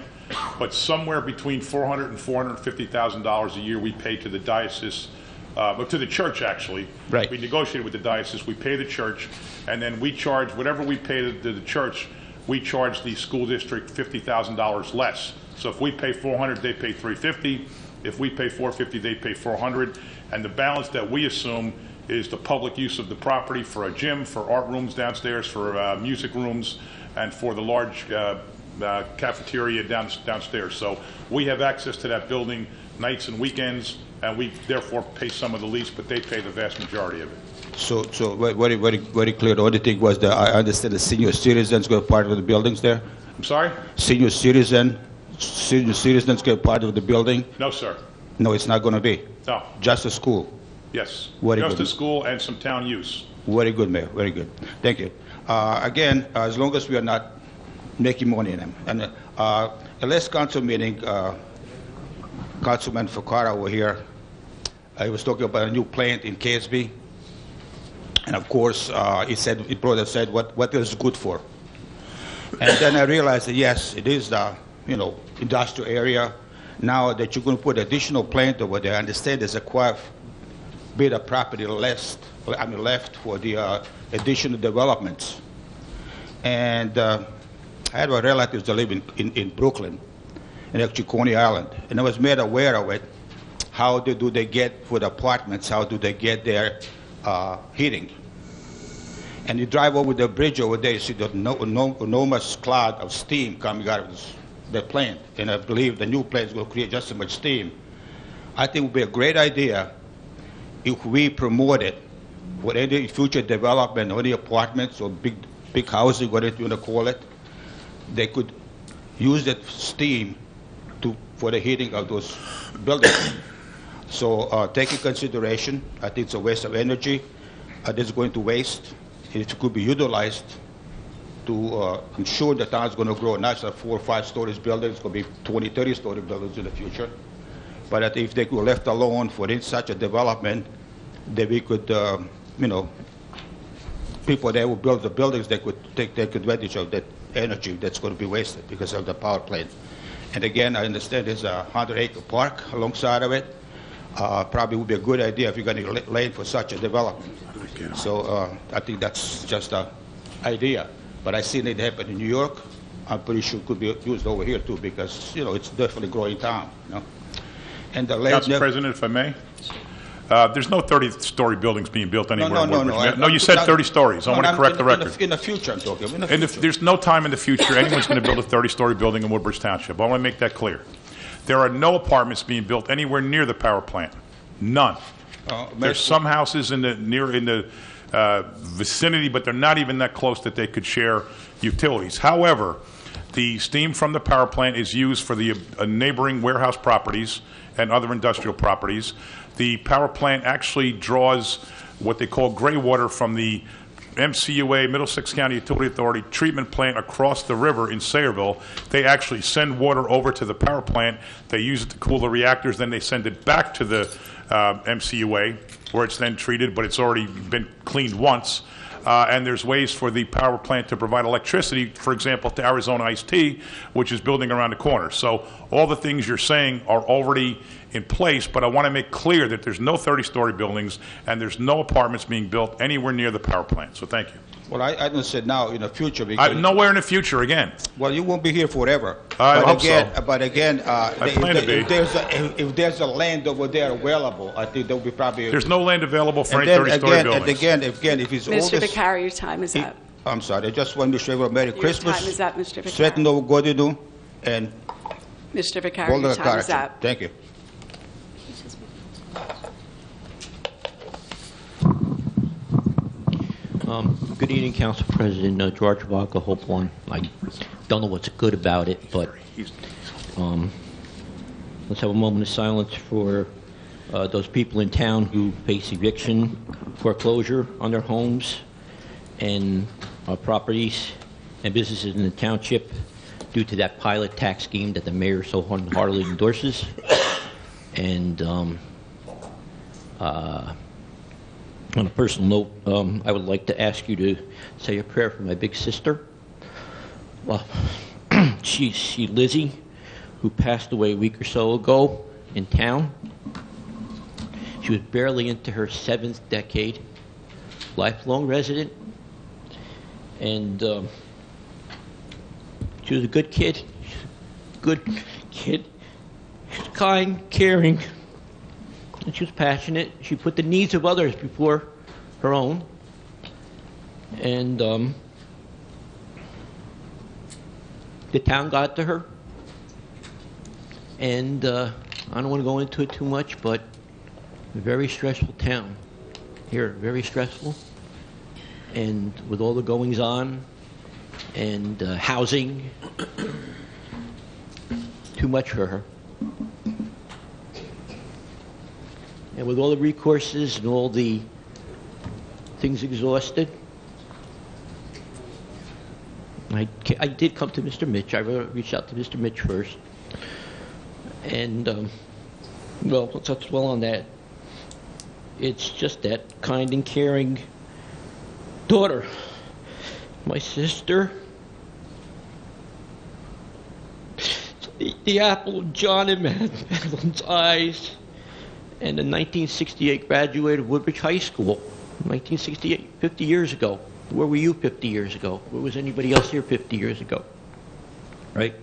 But somewhere between $400,000 and $450,000 a year we pay to the diocese, but to the church actually. Right. We negotiated with the diocese, we pay the church, and then we charge whatever we pay to the church, we charge the school district $50,000 less. So if we pay $400,000, they pay $350,000. If we pay $450,000, they pay $400,000. And the balance that we assume is the public use of the property for a gym, for art rooms downstairs, for music rooms, and for the large cafeteria downstairs. So we have access to that building nights and weekends, and we therefore pay some of the lease, but they pay the vast majority of it. So very clear. The only thing was that I understand the senior citizens get part of the buildings there? I'm sorry? Senior citizens get part of the building? No, sir. No, it's not going to be? No. Just a school? Yes. Very just good. a school and some town use. Very good, Mayor. Very good. Thank you. Again, as long as we are not making money in them. And the last council meeting, Councilman Fakara over here, he was talking about a new plant in KSB. And of course, his brother said, what is good for? And then I realized that yes, it is the industrial area. Now that you're going to put additional plant over there, I understand there's a quite bit of property left for the additional developments. And I had a relative that live in Brooklyn, in actually Coney Island, and I was made aware of it. How do they get for the apartments? How do they get their heating? And you drive over the bridge over there, you see the enormous cloud of steam coming out of the plant, and I believe the new plant is going to create just so much steam. I think it would be a great idea if we promote it with any future development or any apartments or big big housing, whatever you want to call it, they could use that steam for the heating of those buildings. So take in consideration, I think it's a waste of energy. It's going to waste. It could be utilized to ensure the town's going to grow, not just 4 or 5 stories buildings, it's going to be 20, 30-story buildings in the future. But if they were left alone for such a development, then we could, people that will build the buildings, they could take advantage of that energy that's going to be wasted because of the power plant. And again, I understand there's a 100-acre park alongside of it. Probably would be a good idea if you're going to land for such a development. So I think that's just an idea. But I've seen it happen in New York. I'm pretty sure it could be used over here too because, it's definitely a growing town. And the Council President, if I may. There's no 30-story buildings being built anywhere in Woodbridge. No, you said 30 stories. I want to correct the record. In the future, I'm talking. There's no time in the future anyone's going to build a 30-story building in Woodbridge Township. I want to make that clear. There are no apartments being built anywhere near the power plant. None. There's some houses in the vicinity, but they're not even that close that they could share utilities. However, the steam from the power plant is used for the neighboring warehouse properties and other industrial properties. The power plant actually draws what they call gray water from the MCUA, Middlesex County Utility Authority treatment plant across the river in Sayreville. They actually send water over to the power plant. They use it to cool the reactors. Then they send it back to the MCUA, where it's then treated, but it's already been cleaned once. And there's ways for the power plant to provide electricity, for example, to Arizona Iced Tea, which is building around the corner. So all the things you're saying are already in place, but I want to make clear that there's no 30-story buildings and there's no apartments being built anywhere near the power plant. So thank you. Well, I don't say now in the future. Because nowhere in the future again. Well, you won't be here forever. I hope so. But again, if there's a land over there available, I think there will be probably. There's no land available for any 30-story buildings. And again, if it's all Mr. this. Beccari, your time is up. I'm sorry. I just want to wish everyone Merry Christmas. Your time is up, Mr. Beccari. Sretno Godidu and. Mr. Beccari, your time is up. Thank you. Good evening, Council President. George Walker, Hope One. I don't know what's good about it, but let's have a moment of silence for those people in town who face eviction, foreclosure on their homes and properties and businesses in the township due to that pilot tax scheme that the mayor so wholeheartedly endorses. And on a personal note, I would like to ask you to say a prayer for my big sister. Well, she's Lizzie, who passed away a week or so ago in town. She was barely into her 7th decade, lifelong resident, and she was a good kid. Kind, caring. And she was passionate. She put the needs of others before her own. And the town got to her. And I don't want to go into it too much, but a very stressful town here, very stressful. And with all the goings on and housing, too much for her. And with all the recourses and all the things exhausted, I did come to Mr. Mitch. I reached out to Mr. Mitch first. And, well, let's not dwell on that. It's just that kind and caring daughter, my sister, the apple of John and Madeline's eyes, and the 1968 graduate of Woodbridge High School. 1968, 50 years ago. Where were you 50 years ago? Where was anybody else here 50 years ago? Right?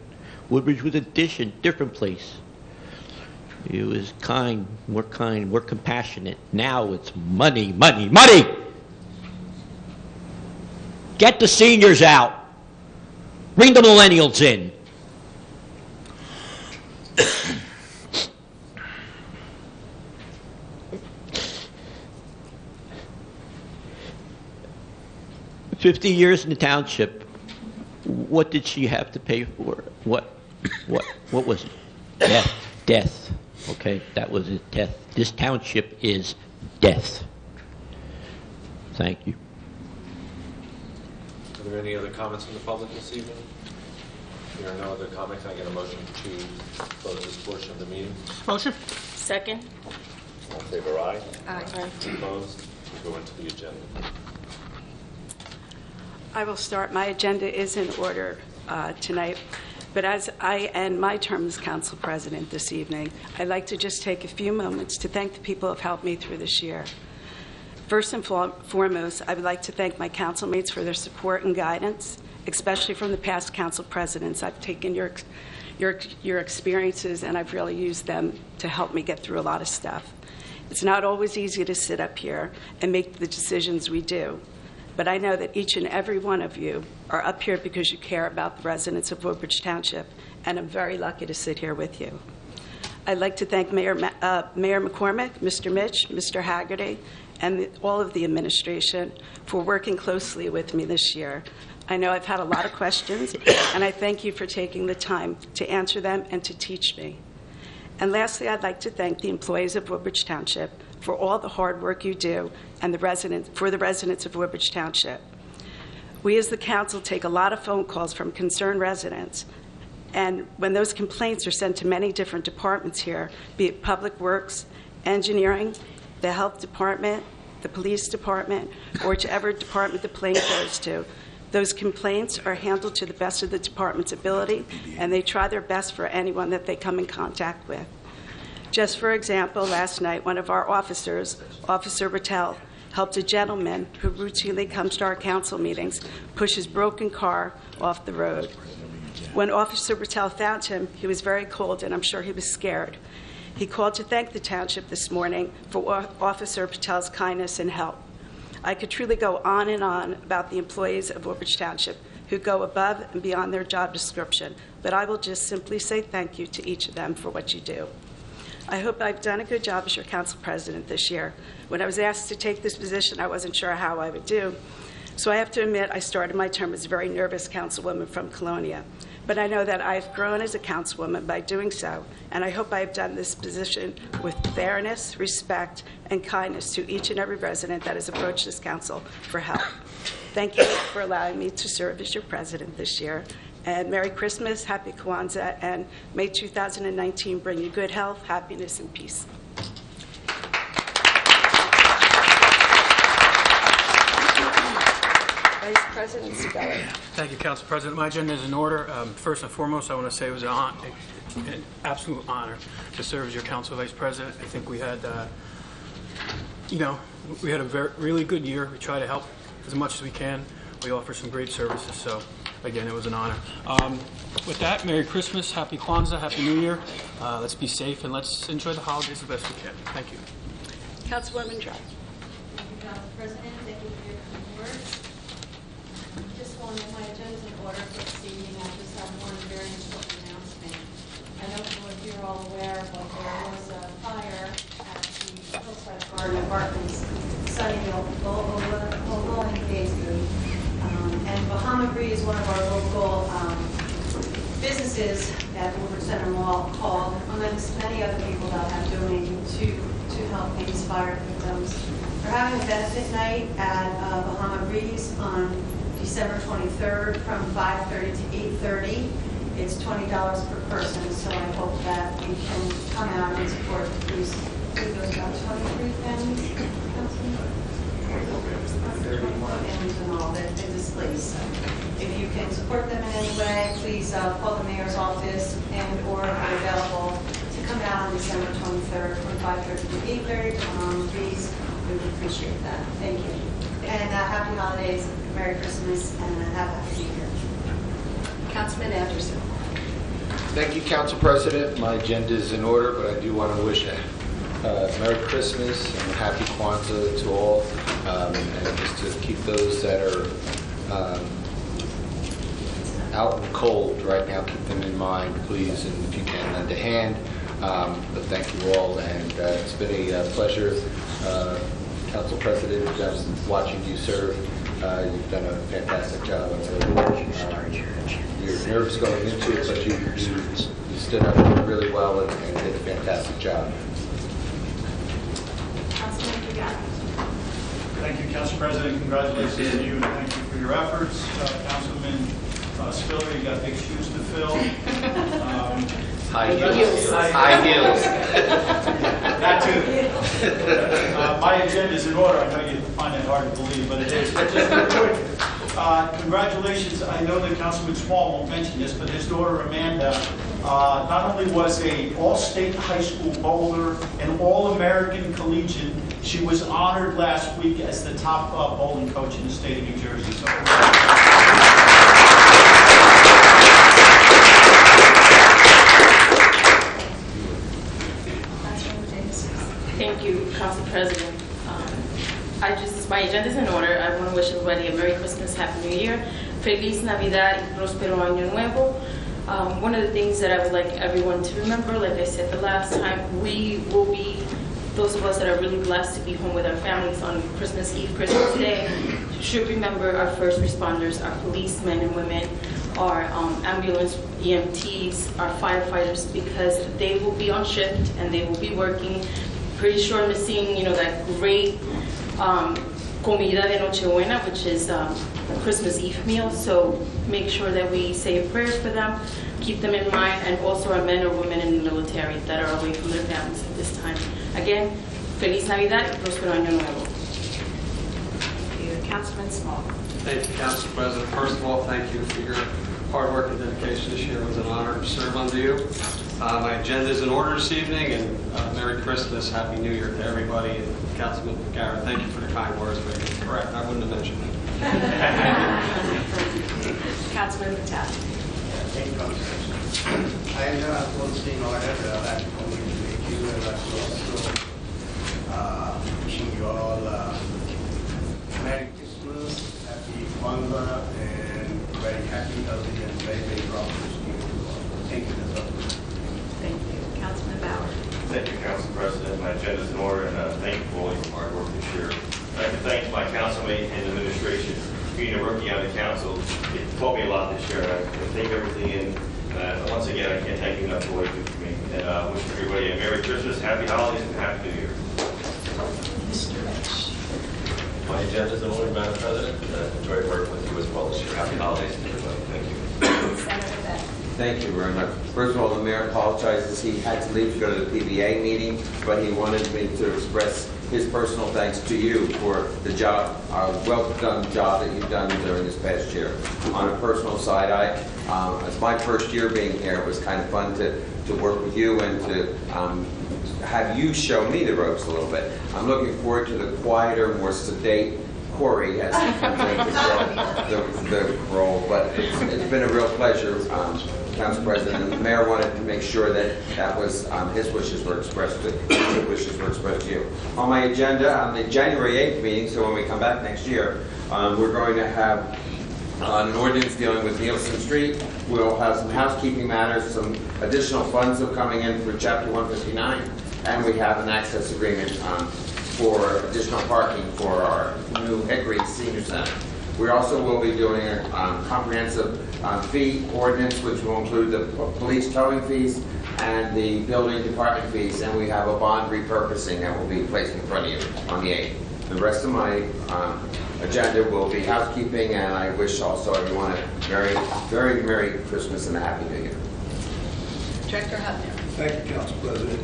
Woodbridge was a different place. It was kind, more compassionate. Now it's money, money, money! Get the seniors out. Bring the millennials in. 50 years in the township. What did she have to pay for? What was it? Death. Okay, that was it. Death. This township is death. Thank you. Are there any other comments from the public this evening? If there are no other comments, I get a motion to close this portion of the meeting. Motion. Second. All in favor, aye? Aye. Opposed? We go into the agenda. I will start. My agenda is in order tonight, but as I end my term as council president this evening, I'd like to just take a few moments to thank the people who have helped me through this year. First and foremost, I would like to thank my council mates for their support and guidance, especially from the past council presidents. I've taken your experiences and I've really used them to help me get through a lot of stuff. It's not always easy to sit up here and make the decisions we do, but I know that each and every one of you are up here because you care about the residents of Woodbridge Township, and I'm very lucky to sit here with you. I'd like to thank Mayor McCormick, Mr. Mitch, Mr. Haggerty, and all of the administration for working closely with me this year. I know I've had a lot of questions, and I thank you for taking the time to answer them and to teach me. And lastly, I'd like to thank the employees of Woodbridge Township for all the hard work you do and for the residents of Woodbridge Township. We as the council take a lot of phone calls from concerned residents, and when those complaints are sent to many different departments here, be it Public Works, Engineering, the Health Department, the Police Department, or whichever department the plane goes to, those complaints are handled to the best of the department's ability, and they try their best for anyone that they come in contact with. Just for example, last night, one of our officers, Officer Rattel, helped a gentleman who routinely comes to our council meetings push his broken car off the road. When Officer Rattel found him, he was very cold, and I'm sure he was scared. He called to thank the township this morning for Officer Patel's kindness and help. I could truly go on and on about the employees of Woodbridge Township who go above and beyond their job description, but I will just simply say thank you to each of them for what you do. I hope I've done a good job as your council president this year. When I was asked to take this position, I wasn't sure how I would do. So I have to admit, I started my term as a very nervous councilwoman from Colonia. But I know that I've grown as a councilwoman by doing so, and I hope I've done this position with fairness, respect, and kindness to each and every resident that has approached this council for help. Thank you for allowing me to serve as your president this year. And Merry Christmas, Happy Kwanzaa, and may 2019 bring you good health, happiness, and peace. Vice President Sabella. Thank you, Council President. My agenda is in order. First and foremost, I want to say it was an absolute honor to serve as your council vice president. I think we had, we had a really good year. We try to help as much as we can. We offer some great services, so again, it was an honor. With that, Merry Christmas, Happy Kwanzaa, Happy New Year. Let's be safe and let's enjoy the holidays the best we can. Thank you. Councilwoman Dry. Thank you, Council President. Thank you for your kind words. Just want to my agenda's in order for this evening. I just have one very important announcement. I don't know if you're all aware, but there was a fire at the Hillside Garden Apartments, Sunnyvale, Ogoling Phase 3. And Bahama Bree is one of our local businesses that Woodbridge Center Mall called, amongst many other people that have donated to help these fire victims. We're having a benefit night at Bahama Breeze on December 23rd from 5:30 to 8:30. It's $20 per person, so I hope that we can come out and support the police. I think there's about 23 families. 31 families and all that are displaced. So if you can support them in any way, please call the mayor's office and or if you're available to come out on December 23rd from 5:30 to 8:30. Please, we would appreciate that. Thank you. And happy holidays, Merry Christmas, and have a happy New Year. Councilman Anderson. Thank you, Council President. My agenda is in order, but I do want to wish a Merry Christmas and Happy Kwanzaa to all, and just to keep those that are out in the cold right now, keep them in mind, please, and if you can, lend a hand. But thank you all, and it's been a pleasure, Council President, just watching you serve, You've done a fantastic job on the board. You're nervous going into it, but you stood up really well and did a fantastic job. Councilman Figaro. Thank you, Council President. Congratulations to you, and thank you for your efforts. Councilman Spiller, you got big shoes to fill. High heels. High heels. That too. My agenda is in order. I know you find it hard to believe, but it is. But just real quick, congratulations. I know that Councilman Small won't mention this, but his daughter Amanda not only was a all-state high school bowler and all-American collegian, she was honored last week as the top bowling coach in the state of New Jersey. So. Thank you, Council President. My agenda is in order. I want to wish everybody a Merry Christmas, Happy New Year, Feliz Navidad y Próspero Año Nuevo. One of the things that I would like everyone to remember, like I said the last time, we will be, those of us that are really blessed to be home with our families on Christmas Eve, Christmas Day, should remember our first responders, our policemen and women, our ambulance EMTs, our firefighters, because they will be on shift and they will be working. Pretty sure missing, that great comida de Nochebuena, which is a Christmas Eve meal. So make sure that we say prayers for them, keep them in mind, and also our men or women in the military that are away from their families at this time. Again, Feliz Navidad y Próspero Año Nuevo. Thank you. Councilman Small. Thank you, Council President. First of all, thank you for your hard work and dedication this year. It was an honor to serve under you. My agenda is in order this evening, and Merry Christmas, Happy New Year to everybody. And Councilman Garrett, thank you for the kind words, but you're correct, I wouldn't have mentioned it. Councilman Patel. Thank you, I am also in order that I'm going to make you and also wishing you all Merry Christmas, Happy Kwanzaa, and very happy, healthy, and very, very prosperous to you. Thank you, Mr. Thank you. Councilman Bauer. Thank you, Council President. My agenda is in order, and thank you for all your hard work this year. I'd like to thank my councilmate and administration. Being a rookie on the council, it taught me a lot this year. I take everything in. Once again, I can't thank you enough for what you do for me. And wish everybody a Merry Christmas, Happy Holidays, and Happy New Year. My agenda is in order, Madam President. Enjoyed working with you as well this year. Happy holidays to everybody. Thank you. Thank you very much. First of all, the mayor apologizes. He had to leave to go to the PBA meeting, but he wanted me to express his personal thanks to you for the job, well-done job that you've done during this past year. On a personal side, it's my first year being here. It was kind of fun to work with you and to have you show me the ropes a little bit. I'm looking forward to the quieter, more sedate Corey as the role, but it's been a real pleasure, Council President. And the mayor wanted to make sure that was his wishes were expressed to you. On my agenda, on the January 8th meeting, so when we come back next year, we're going to have an ordinance dealing with Nielsen Street. We'll have some housekeeping matters, some additional funds are coming in for Chapter 159, and we have an access agreement for additional parking for our new Hickory Senior Center. We also will be doing a comprehensive fee ordinance, which will include the police towing fees and the building department fees, and we have a bond repurposing that will be placed in front of you on the 8th. The rest of my agenda will be housekeeping, and I wish also everyone a very, very Merry Christmas and a Happy New Year. Director Hutner. Thank you, Council President.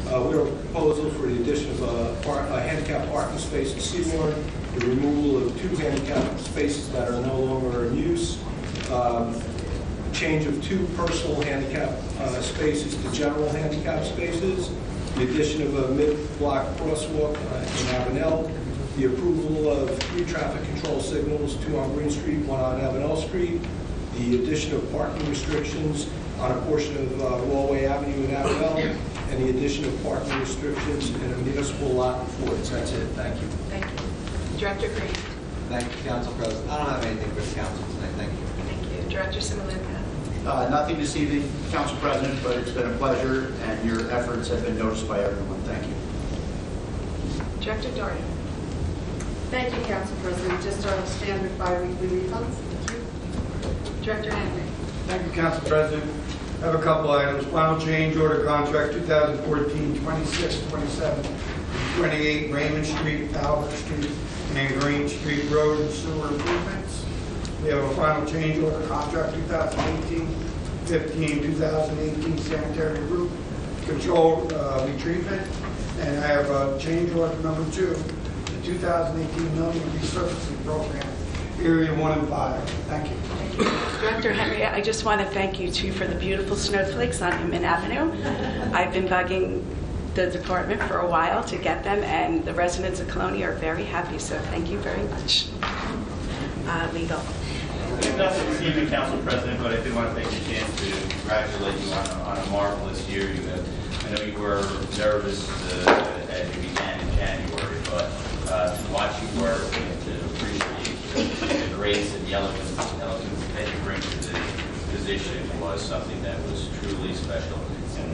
We have a proposal for the addition of a handicap parking space in Seymour, the removal of 2 handicap spaces that are no longer in use, change of 2 personal handicap spaces to general handicap spaces, the addition of a mid-block crosswalk in Avenel, the approval of 3 traffic control signals, 2 on Green Street, 1 on Avenel Street, the addition of parking restrictions on a portion of Wallway Avenue in Avenel, and the addition of parking restrictions in a municipal lot in Fords. That's it. Thank you. Thank you. Director Green. Thank you, Council President. I don't have anything for the council tonight. Thank you. Thank you. Director Simolinka. Nothing this evening, Council President, but it's been a pleasure, and your efforts have been noticed by everyone. Thank you. Director Dorian. Thank you, Council President. Just our standard bi-weekly refunds. Thank you. Director Henry. Thank you, Council President. I have a couple items. Final change order contract 2014-26-27, 28 Raymond Street, Albert Street, and Green Street Road and sewer improvements. We have a final change order contract 2018-15, 2018 sanitary roof control retrievement. And I have a change order number 2, the 2018 million resurfacing program, area 1 and 5. Thank you. Director Henry, I just want to thank you too for the beautiful snowflakes on Inman Avenue. I've been bugging the department for a while to get them, and the residents of Colonia are very happy, so thank you very much. Legal. Nothing this evening, Council President, but I do want to take the chance to congratulate you on a marvelous year. I know you were nervous as you began in January, but to watch you work and to appreciate the grace and the elegance that you bring to the position was something that was truly special, and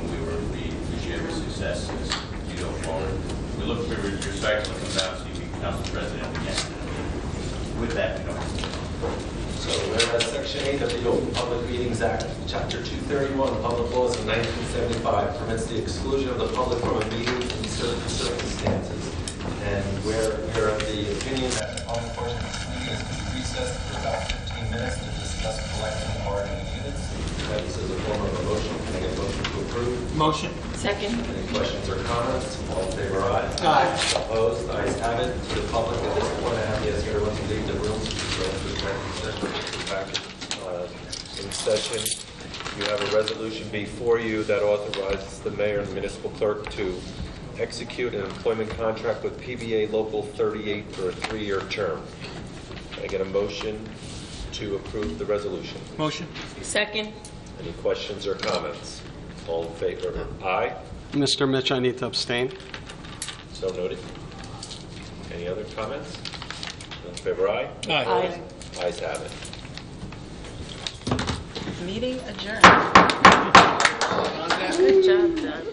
we share the success as you go forward. We look forward to your cycle and come out to you, Council President, again. With that, we don't. So, whereas Section 8 of the Open Public Meetings Act, Chapter 231 of Public Laws of 1975 permits the exclusion of the public from a meeting in certain circumstances, and where we are of the opinion that the public portion of this meeting is to be recessed for about 15 minutes to discuss collecting and bargaining units. That is as a form of a motion. Can I get a motion to approve? Motion. Second. Any questions or comments? All in favor, aye. Aye. Opposed? Ayes have it. To the public at this point, I have to ask everyone to leave the room. So back in session. You have a resolution before you that authorizes the mayor and municipal clerk to execute an employment contract with PBA Local 38 for a 3-year term. Can I get a motion to approve the resolution? Motion. Second. Any questions or comments? All in favor? Aye. Mr. Mitch, I need to abstain. So noted. Any other comments? All in favor? Aye. Aye. Ayes have it. Meeting adjourned. Good job, Doug.